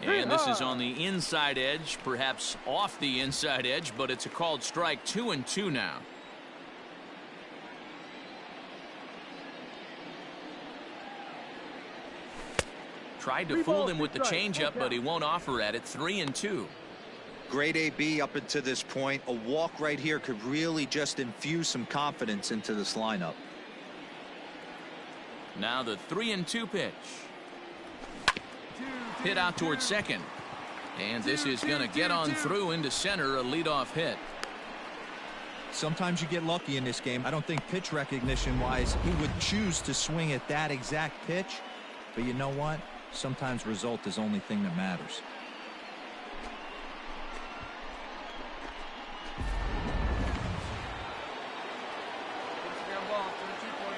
A: And this is on the inside edge, perhaps off the inside edge, but it's a called strike. 2-2 now. Tried to fool him with the changeup, but he won't offer at it. 3-2.
E: Great AB up until this point. A walk right here could really just infuse some confidence into this lineup.
A: Now the 3-2 pitch. Hit out towards second. And this is going to get on through into center. A leadoff hit.
E: Sometimes you get lucky in this game. I don't think pitch recognition wise he would choose to swing at that exact pitch. But you know what? Sometimes result is the only thing that matters.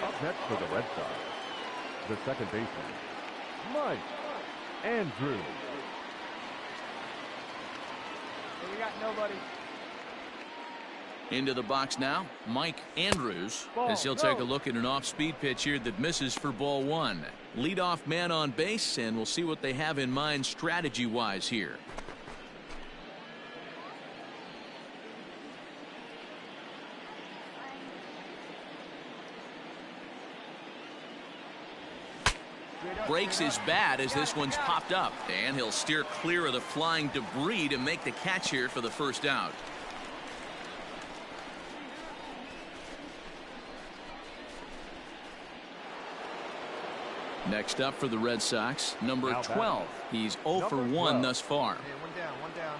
D: Up next for the Red Sox, the second baseman, Mike Andrews.
C: We got nobody.
A: Into the box now, Mike Andrews, as he'll take a look at an off-speed pitch here that misses for ball one. Leadoff man on base, and we'll see what they have in mind strategy-wise here. Breaks his bat as this one's popped up, and he'll steer clear of the flying debris to make the catch here for the first out. Next up for the Red Sox, number 12. He's 0 for 1 thus far.
C: Hey, one down.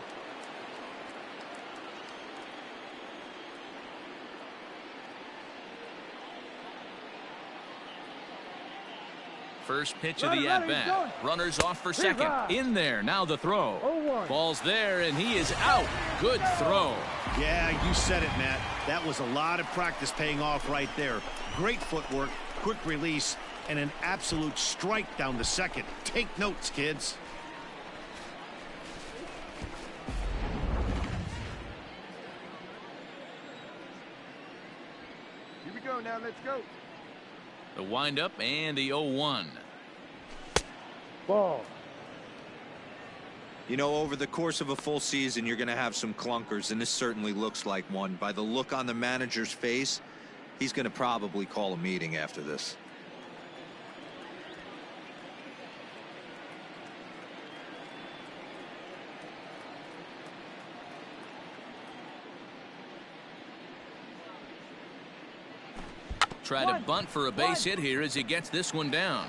A: First pitch of the at-bat. Runners off for second. In there. Now the throw. Ball's there, and he is out. Good throw.
B: Yeah, you said it, Matt. That was a lot of practice paying off right there. Great footwork, quick release, and an absolute strike down the second. Take notes, kids.
C: Here we go now. Let's go.
A: The windup and the 0-1.
C: Ball.
E: You know, over the course of a full season, you're going to have some clunkers, and this certainly looks like one. By the look on the manager's face, he's going to probably call a meeting after this.
A: Try to bunt for a base hit here as he gets this one down.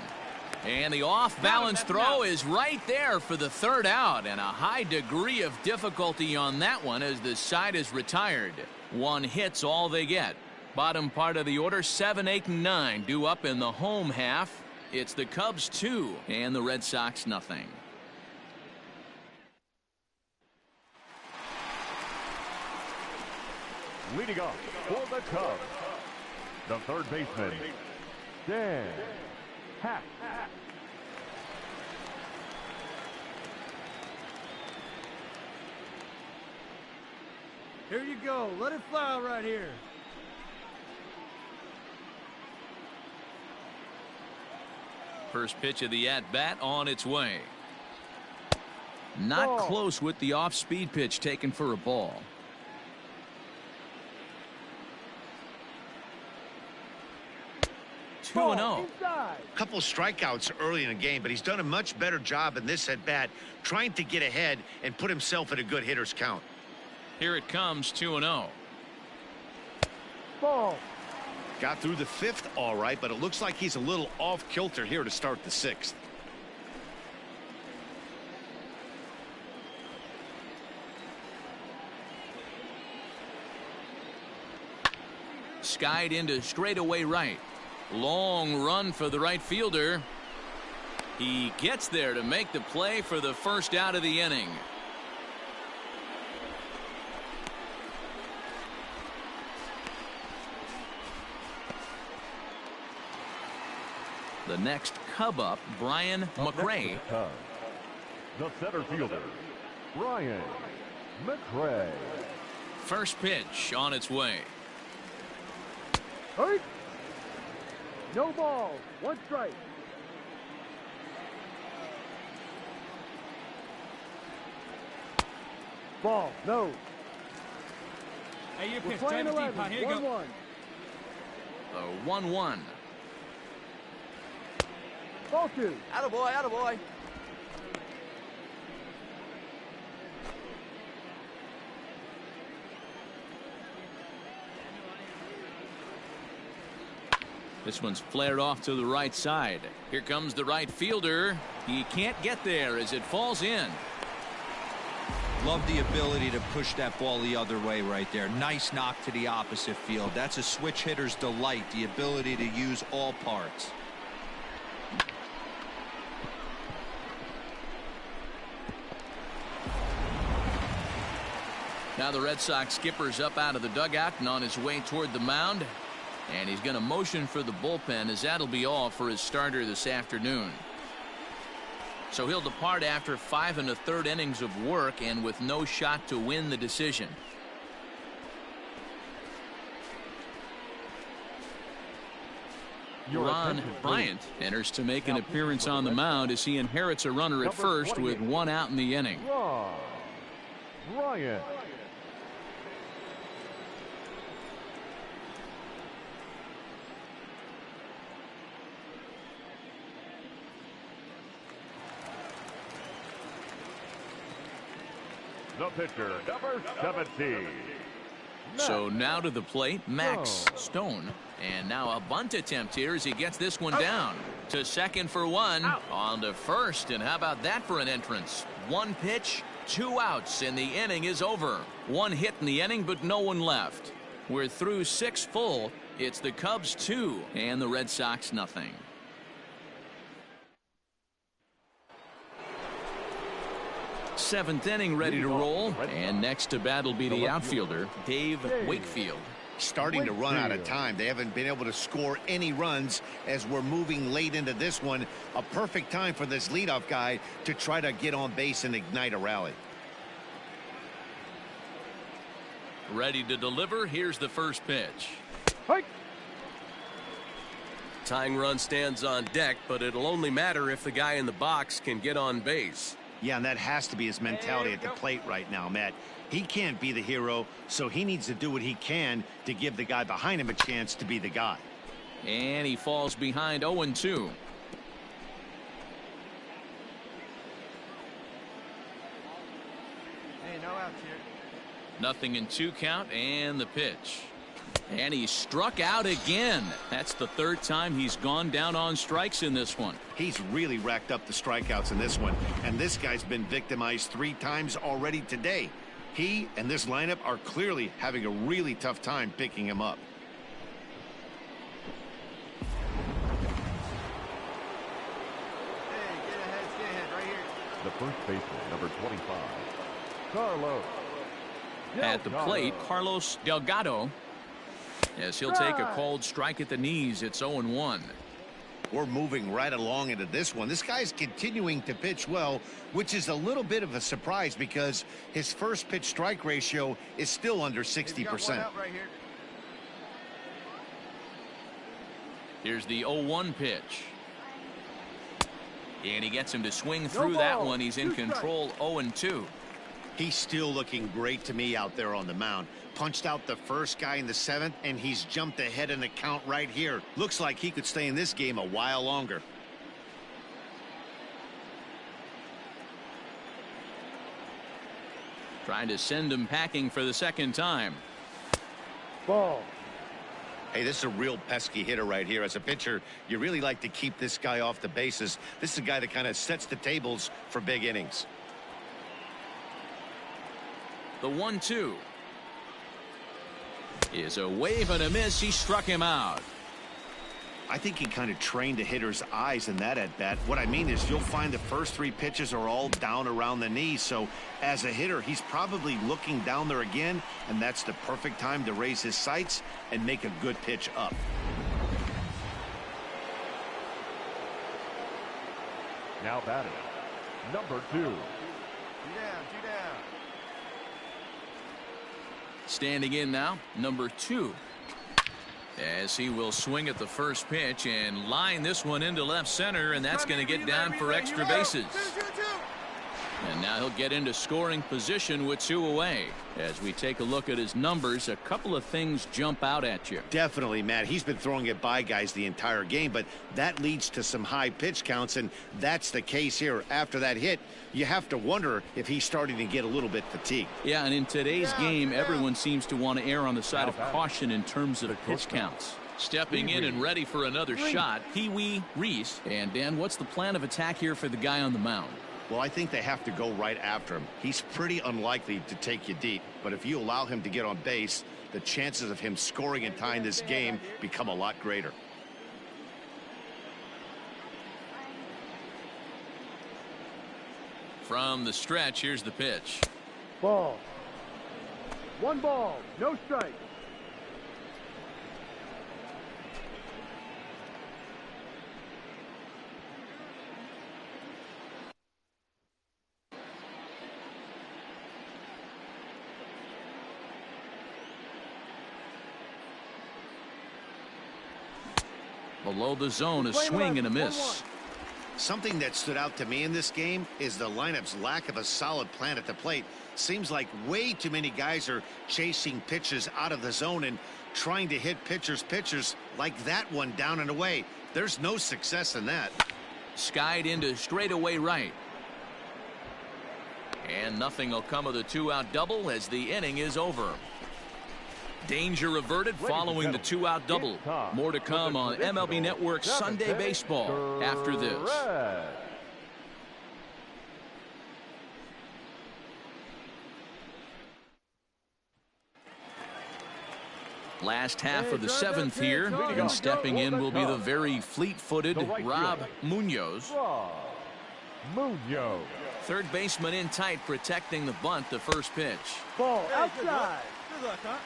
A: And the off-balance throw is right there for the third out, and a high degree of difficulty on that one as the side is retired. One hit's all they get. Bottom part of the order, 7, 8, and 9 due up in the home half. It's the Cubs 2 and the Red Sox nothing.
D: Leading off for the Cubs, the third baseman, Dan Hack.
C: Here you go. Let it fly right here.
A: First pitch of the at-bat on its way. Not close with the off-speed pitch taken for a ball. Ball 2-0.
B: A couple strikeouts early in the game, but he's done a much better job in this at-bat trying to get ahead and put himself in a good hitter's count.
A: Here it comes, 2-0.
C: Ball.
B: Got through the 5th all right, but it looks like he's a little off kilter here to start the 6th.
A: Skied into straightaway right. Long run for the right fielder. He gets there to make the play for the first out of the inning. The next Cub up, Brian McRae.
D: The center fielder, Brian McRae.
A: First pitch on its way.
C: Hurt. No ball. 1 strike. Ball. No.
I: Hey, you
C: We're
I: pitch.
C: playing
I: Time
C: 11.
I: deep. Here you go.
C: 1-1.
A: The 1-1.
C: Ball 2.
H: Attaboy, attaboy.
A: This one's flared off to the right side. Here comes the right fielder. He can't get there as it falls in.
E: Love the ability to push that ball the other way right there. Nice knock to the opposite field. That's a switch hitter's delight, the ability to use all parts.
A: Now the Red Sox skipper's up out of the dugout and on his way toward the mound. And he's going to motion for the bullpen, as that'll be all for his starter this afternoon. So he'll depart after 5 1/3 innings of work and with no shot to win the decision. Ron Bryant enters to make an appearance on the mound as he inherits a runner at first with 1 out in the inning.
D: Ron Bryant. The pitcher, number 17.
A: So now to the plate, Max Stone. And now a bunt attempt here as he gets this one down. To second for 1. On to first. And how about that for an entrance? 1 pitch, 2 outs, and the inning is over. 1 hit in the inning, but no one left. We're through 6 full. It's the Cubs 2 and the Red Sox nothing. Seventh inning ready to roll, and next to bat will be the outfielder Dave Wakefield.
B: Starting to run out of time. They haven't been able to score any runs as we're moving late into this one. A perfect time for this leadoff guy to try to get on base and ignite a rally.
A: Ready to deliver. Here's the first pitch.
C: Hike.
F: Tying run stands on deck, but it'll only matter if the guy in the box can get on base.
B: Yeah, and that has to be his mentality at the plate right now, Matt. He can't be the hero, so he needs to do what he can to give the guy behind him a chance to be the guy.
A: And he falls behind 0-2.
H: Hey, no outs here.
A: Nothing in 2 count, and the pitch. And he struck out again. That's the 3rd time he's gone down on strikes in this one.
B: He's really racked up the strikeouts in this one, and this guy's been victimized 3 times already today. He and this lineup are clearly having a really tough time picking him up.
H: Hey, get ahead right here.
D: The first baseman, number 25, Carlos.
A: At the plate, Carlos Delgado. As he'll take a cold strike at the knees. It's 0-1.
B: We're moving right along into this one. This guy's continuing to pitch well, which is a little bit of a surprise because his first pitch strike ratio is still under 60%.
H: Right here.
A: Here's the 0-1 pitch. And he gets him to swing through that one. He's in control. 0-2.
B: He's still looking great to me out there on the mound. Punched out the first guy in the 7th, and he's jumped ahead in the count right here. Looks like he could stay in this game a while longer.
A: Trying to send him packing for the 2nd time.
C: Ball.
B: Hey, this is a real pesky hitter right here. As a pitcher, you really like to keep this guy off the bases. This is a guy that kind of sets the tables for big innings.
A: The 1-2 is a wave and a miss. He struck him out.
B: I think he kind of trained the hitter's eyes in that at bat. What I mean is you'll find the first 3 pitches are all down around the knee. So as a hitter, he's probably looking down there again, and that's the perfect time to raise his sights and make a good pitch up.
D: Now batting, number 2.
C: Two down.
A: Standing in now, number 2. As he will swing at the first pitch and line this one into left center, and that's going to get down for extra bases. And now he'll get into scoring position with 2 away. As we take a look at his numbers, a couple of things jump out at you.
B: Definitely, Matt. He's been throwing it by guys the entire game, but that leads to some high pitch counts, and that's the case here. After that hit, you have to wonder if he's starting to get a little bit fatigued.
A: Yeah, and in today's game, everyone seems to want to err on the side of caution in terms of pitch counts. Stepping in and ready for another shot, Pee-wee Reese. And Dan, what's the plan of attack here for the guy on the mound?
B: Well, I think they have to go right after him. He's pretty unlikely to take you deep, but if you allow him to get on base, the chances of him scoring and tying this game become a lot greater.
A: From the stretch, here's the pitch.
C: Ball. 1 ball, no strike.
A: Below the zone, a swing and a miss.
B: Something that stood out to me in this game is the lineup's lack of a solid plan at the plate. Seems like way too many guys are chasing pitches out of the zone and trying to hit pitchers like that one down and away. There's no success in that.
A: Skied into straightaway right. And nothing will come of the 2-out double as the inning is over. Danger averted following the 2-out double. More to come on MLB Network Sunday Baseball after this. Last half of the 7th here, and stepping in will be the very fleet-footed Rob Munoz. Third baseman in tight, protecting the bunt, the first pitch.
C: Ball outside.
I: Good luck, huh?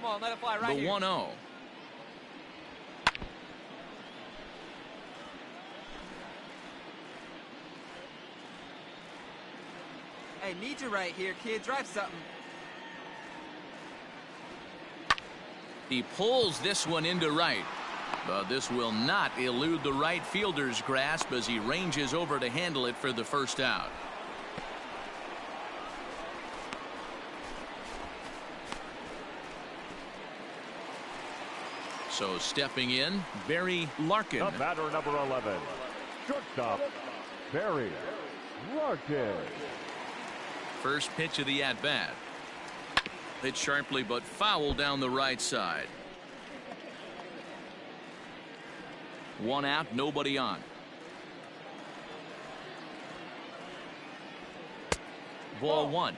I: Come on, let it fly right
A: the
I: here.
A: 1-0.
H: Hey, need you right here, kid. Drive something.
A: He pulls this one into right. But this will not elude the right fielder's grasp as he ranges over to handle it for the first out. So stepping in, Barry Larkin.
D: The batter, number 11, shortstop, Barry Larkin.
A: First pitch of the at-bat. Hit sharply but foul down the right side. 1 out, nobody on. Ball 1.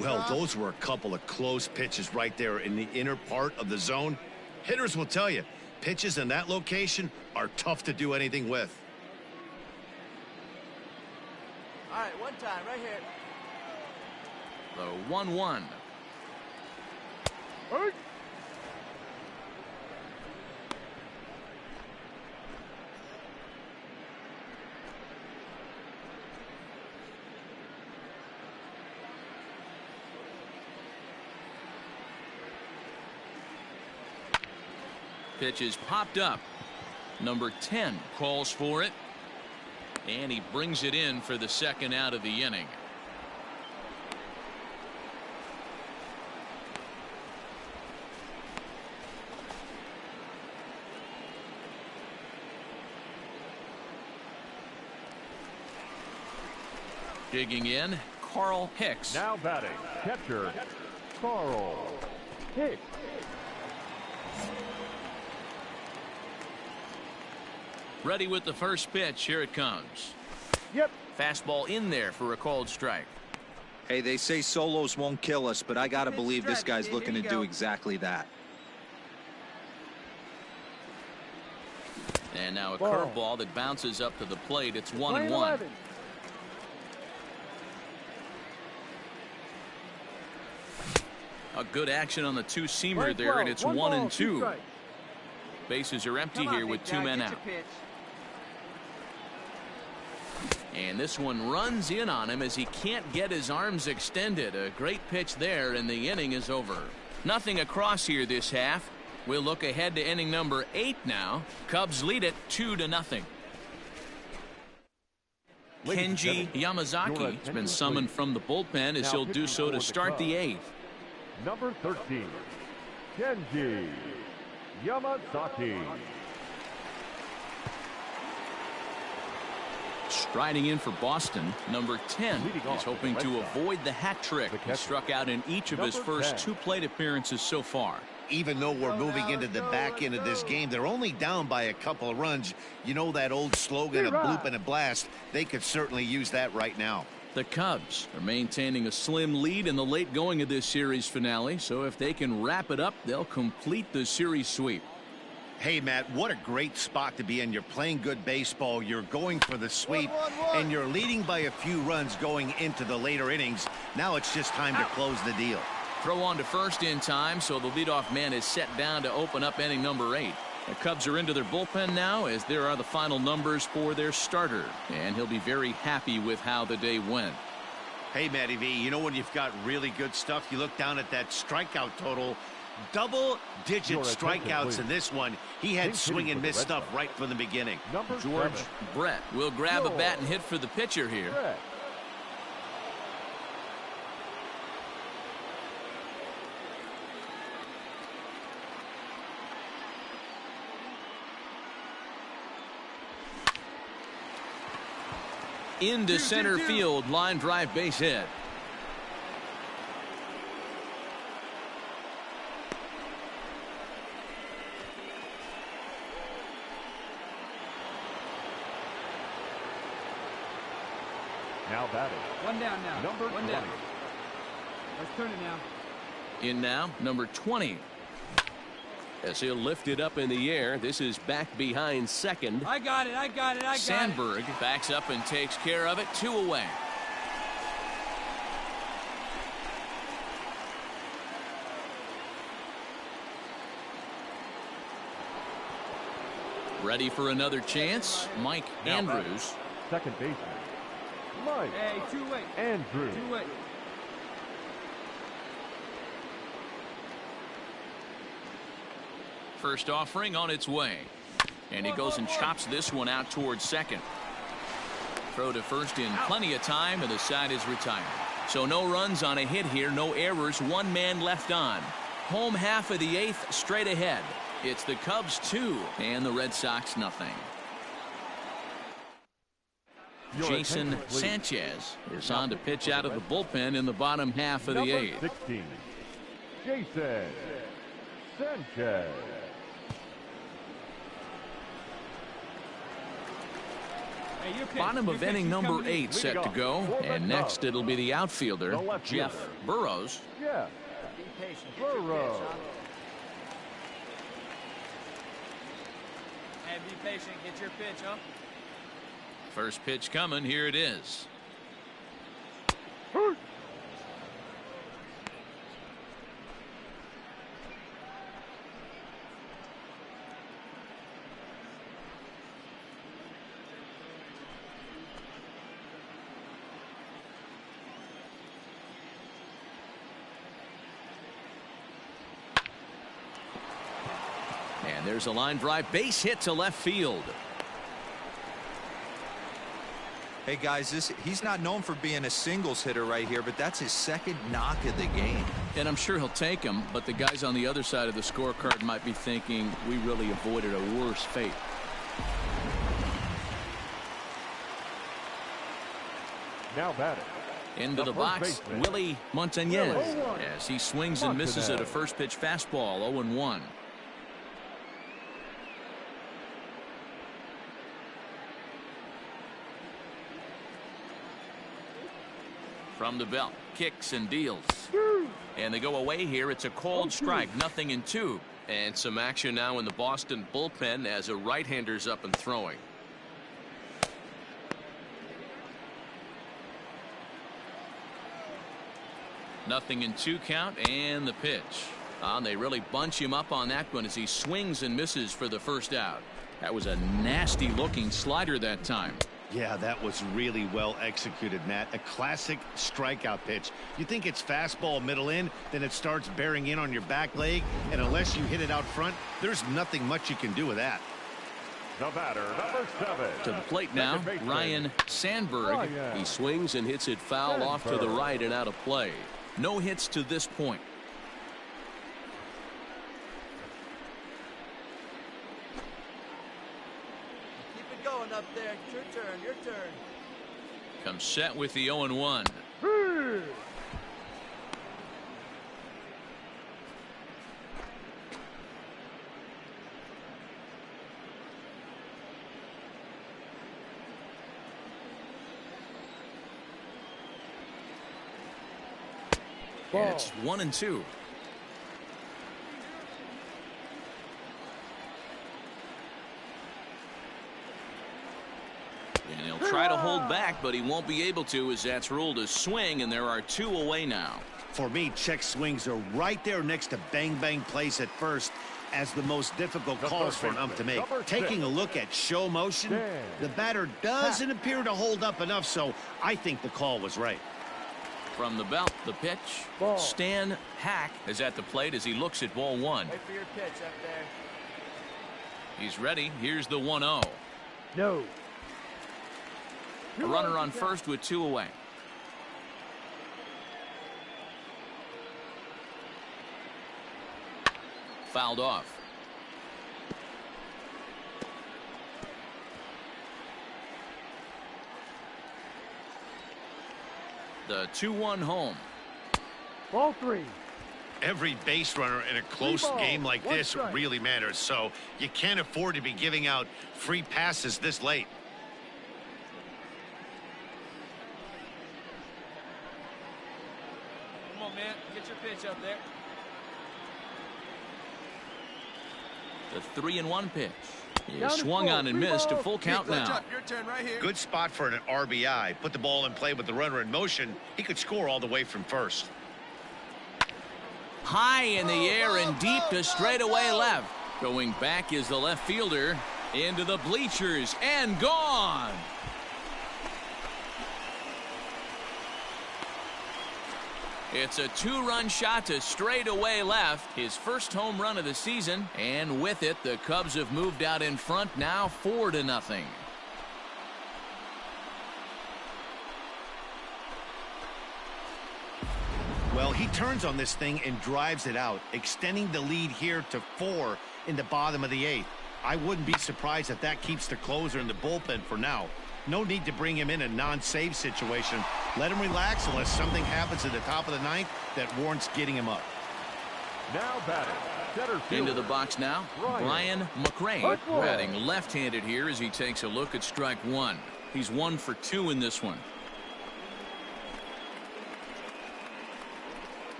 B: Well, those were a couple of close pitches right there in the inner part of the zone. Hitters will tell you, pitches in that location are tough to do anything with.
H: All right, one time, right here.
A: The 1-1.
C: Hey.
A: Pitch is popped up. Number 10 calls for it. And he brings it in for the second out of the inning. Digging in, Carl Hicks.
D: Now batting, catcher, Carl Hicks.
A: Ready with the first pitch. Here it comes.
D: Yep.
A: Fastball in there for a called strike.
E: Hey, they say solos won't kill us, but I got to believe this guy's looking to do exactly that.
A: And now a curveball that bounces up to the plate. It's 1-1. A good action on the two-seamer there, and it's 1-2. Bases are empty here with 2 men out. And this one runs in on him as he can't get his arms extended. A great pitch there, and the inning is over. Nothing across here this half. We'll look ahead to inning number 8 now. Cubs lead it 2-0. Kenji Yamazaki has been summoned from the bullpen as he'll do so to start the 8th.
D: Number 13, Kenji Yamazaki.
A: Striding in for Boston, number 10. He's hoping to avoid the hat trick. He struck out in each of his first 2 plate appearances so far.
B: Even though we're moving into the back end of this game, they're only down by a couple of runs. You know that old slogan, a bloop and a blast. They could certainly use that right now.
A: The Cubs are maintaining a slim lead in the late going of this series finale, so if they can wrap it up, they'll complete the series sweep.
B: Hey, Matt, what a great spot to be in. You're playing good baseball. You're going for the sweep, and you're leading by a few runs going into the later innings. Now it's just time to close the deal.
A: Throw on to first in time, so the leadoff man is set down to open up inning number 8. The Cubs are into their bullpen now as there are the final numbers for their starter, and he'll be very happy with how the day went.
B: Hey, Matty V, you know when you've got really good stuff, you look down at that strikeout total. Double-digit strikeouts in this one. He had swing and miss stuff right from the beginning.
A: George Brett will grab a bat and hit for the pitcher here. Into center field, line drive, base hit.
D: Now batting.
I: 1 down now.
D: Number
I: 1 down. Let's turn it now.
A: In now, number 20. As he'll lift it up in the air. This is back behind second.
I: I got it.
A: Sandberg backs up and takes care of it. 2 away. Ready for another chance. Mike Andrews.
D: Second baseman, Mike.
I: Hey, 2-way.
D: Andrews.
I: 2-way.
A: First offering on its way. And he goes and chops this one out towards second. Throw to first in plenty of time, and the side is retired. So no runs on a hit here, no errors, 1 man left on. Home half of the 8th straight ahead. It's the Cubs 2 and the Red Sox nothing. Jason Sanchez is on to pitch out of the bullpen in the bottom half of the 8th.
D: 16, Jason Sanchez.
A: Bottom of inning number 8 set to go, and next it'll be the outfielder Jeff Burrows.
D: Yeah.
H: Be patient.
D: Burrows.
I: And be patient. Get your pitch, huh?
A: First pitch coming. Here it is. And there's a line drive base hit to left field.
E: Hey guys, he's not known for being a singles hitter right here, but that's his second knock of the game.
A: And I'm sure he'll take him, but the guys on the other side of the scorecard might be thinking we really avoided a worse fate.
D: Now batting.
A: Into the box, Willie Montañez, as he swings and misses at a first pitch fastball. 0-1. From the belt, kicks and deals. And they go away here. It's a cold strike, 0-2.
F: And some action now in the Boston bullpen as a right-hander's up and throwing.
A: Nothing in 2 count, and the pitch. They really bunch him up on that one as he swings and misses for the first out. That was a nasty looking slider that time.
B: Yeah, that was really well executed, Matt. A classic strikeout pitch. You think it's fastball middle in, then it starts bearing in on your back leg, and unless you hit it out front, there's nothing much you can do with that.
D: The batter, number 7.
A: To the plate now, Ryan Sandberg.
F: He swings and hits it foul off to the right and out of play.
A: No hits to this point.
H: Keep it going up there. It's your turn. Your turn.
A: Comes set with the 0-1. It's 1-2. And he'll try to hold back, but he won't be able to, as that's ruled a swing, and there are 2 away now.
B: For me, check swings are right there next to bang bang plays at first as the most difficult calls for an ump to make. Taking a look at show motion, the batter doesn't appear to hold up enough, so I think the call was right.
A: From the belt, the pitch. Stan Hack is at the plate as he looks at ball 1.
H: Wait for your pitch up there.
A: He's ready. Here's the 1-0.
C: No.
A: A runner on first with 2 away. Fouled off. The 2-1 home.
C: Ball 3.
B: Every base runner in a close game like this really matters, so you can't afford to be giving out free passes this late.
I: Come on, man. Get your pitch up there.
A: The 3-1 pitch. He swung on and missed. A full count now.
I: Your turn right here.
B: Good spot for an RBI. Put the ball in play with the runner in motion. He could score all the way from first.
A: High in the air and deep to straightaway left. Going back is the left fielder into the bleachers and gone. It's a 2-run shot to straightaway left. His first home run of the season. And with it, the Cubs have moved out in front now 4-0.
B: Well, he turns on this thing and drives it out, extending the lead here to 4 in the bottom of the 8th. I wouldn't be surprised if that keeps the closer in the bullpen for now. No need to bring him in a non-save situation. Let him relax unless something happens at the top of the 9th that warrants getting him up.
D: Now batting, center fielder.
A: Into the box now, Brian McRae, batting left-handed here as he takes a look at strike 1. He's 1 for 2 in this one.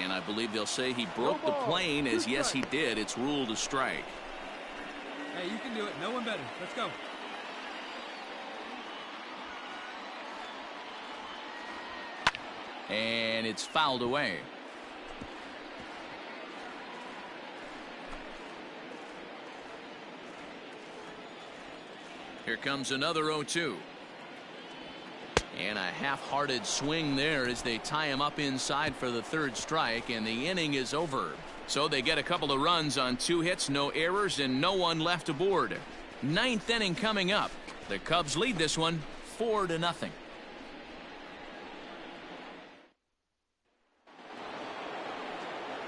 A: And I believe they'll say he broke the plane, as yes he did. It's ruled a strike.
I: Hey, you can do it. No one better. Let's go.
A: And it's fouled away. Here comes another 0-2. And a half-hearted swing there as they tie him up inside for the 3rd strike, and the inning is over. So they get a couple of runs on 2 hits, no errors, and no one left aboard. 9th inning coming up. The Cubs lead this one 4-0.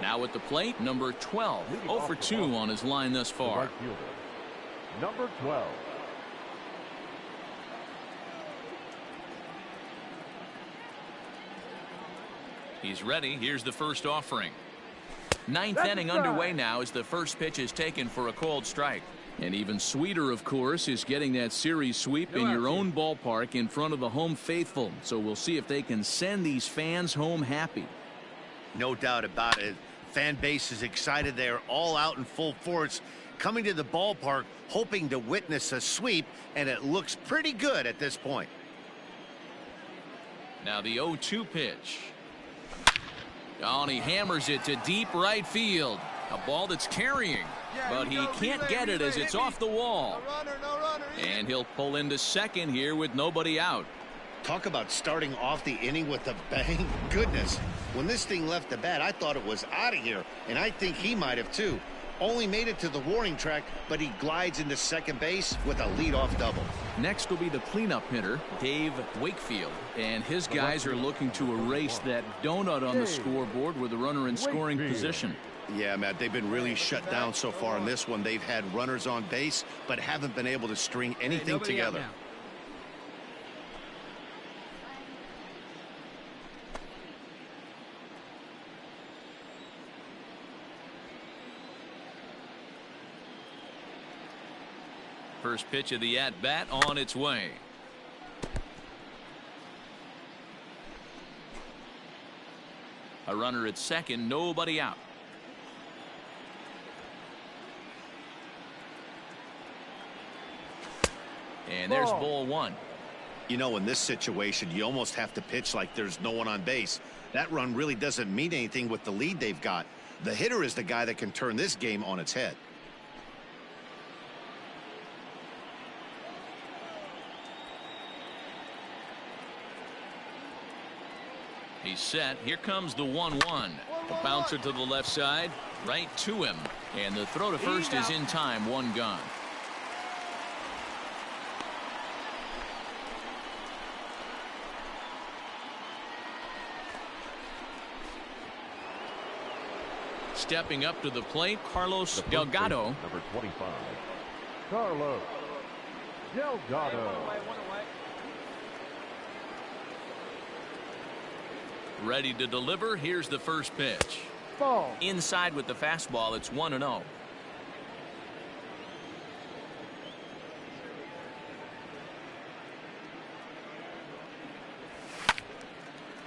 A: Now at the plate, number 12. 0 for 2 on his line thus far.
D: Right fielder, number 12.
A: He's ready. Here's the first offering. Ninth inning underway now as the first pitch is taken for a called strike. And even sweeter, of course, is getting that series sweep in your own ballpark in front of the home faithful. So we'll see if they can send these fans home happy.
B: No doubt about it. Fan base is excited. They're all out in full force, coming to the ballpark, hoping to witness a sweep, and it looks pretty good at this point.
A: Now the 0-2 pitch. Oh, and he hammers it to deep right field. A ball that's carrying, but he can't get it as it's off the wall. And he'll pull into second here with nobody out.
B: Talk about starting off the inning with a bang. Goodness, when this thing left the bat, I thought it was out of here, and I think he might have too. Only made it to the warning track, but he glides into second base with a leadoff double.
A: Next will be the cleanup hitter, Dave Wakefield, and his guys are looking to erase that donut on the scoreboard with a runner in scoring position.
B: Yeah, Matt, they've been really shut down so far in this one. They've had runners on base, but haven't been able to string anything together.
A: First pitch of the at-bat on its way. A runner at second, nobody out. And there's ball one.
B: You know, in this situation, you almost have to pitch like there's no one on base. That run really doesn't mean anything with the lead they've got. The hitter is the guy that can turn this game on its head.
A: He's set. Here comes the 1-1. A bouncer to the left side, right to him. And the throw to first is in time, one gone. Stepping up to the plate, Carlos Delgado.
D: Number 25, Carlos Delgado.
A: Ready to deliver. Here's the first pitch.
C: Ball.
A: Inside with the fastball. It's 1-0.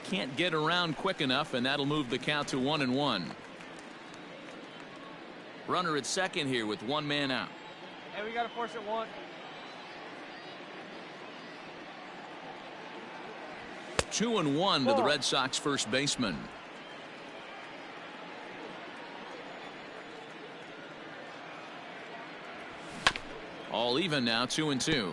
A: Can't get around quick enough, and that'll move the count to 1-1. Runner at second here with one man out.
I: Hey, we got to force it one.
A: 2-1 to the Red Sox first baseman. All even now, 2-2.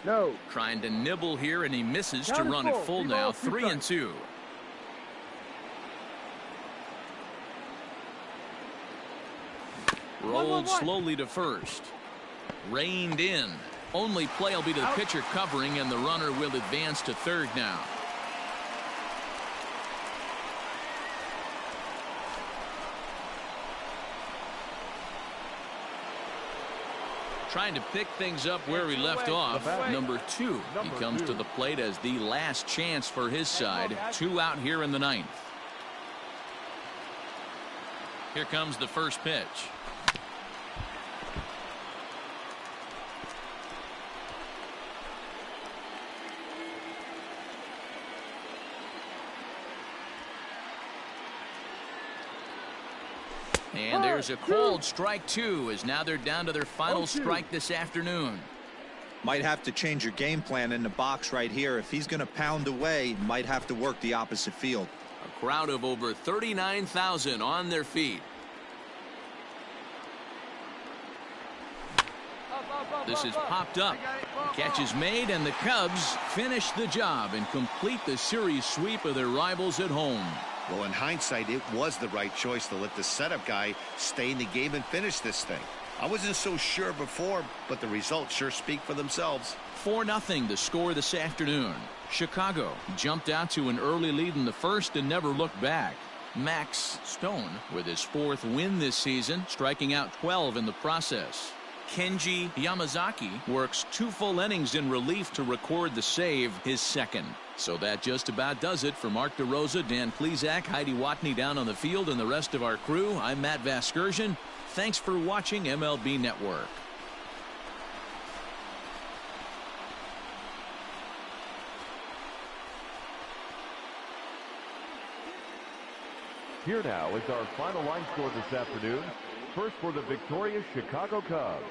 C: No.
A: Trying to nibble here, and he misses to run it full now. 3-2. Rolled slowly to first. Reined in. Only play will be to the pitcher covering, and the runner will advance to third now. Trying to pick things up where he left off. Number 2. He comes to the plate as the last chance for his side. 2 out here in the ninth. Here comes the first pitch. And there's a called strike 2, as now they're down to their final strike this afternoon.
E: Might have to change your game plan in the box right here. If he's going to pound away, might have to work the opposite field.
A: A crowd of over 39,000 on their feet. This is popped up. The catch is made, and the Cubs finish the job and complete the series sweep of their rivals at home.
B: Well, in hindsight, it was the right choice to let the setup guy stay in the game and finish this thing. I wasn't so sure before, but the results sure speak for themselves.
A: 4-0 the score this afternoon. Chicago jumped out to an early lead in the first and never looked back. Max Stone with his 4th win this season, striking out 12 in the process. Kenji Yamazaki works 2 full innings in relief to record the save, his 2nd. So that just about does it for Mark DeRosa, Dan Plesac, Heidi Watney down on the field, and the rest of our crew. I'm Matt Vasgersian. Thanks for watching MLB Network.
D: Here now is our final line score this afternoon. First for the victorious Chicago Cubs.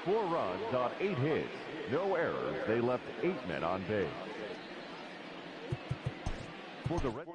D: 4 runs on 8 hits. No errors. They left 8 men on base. For the Red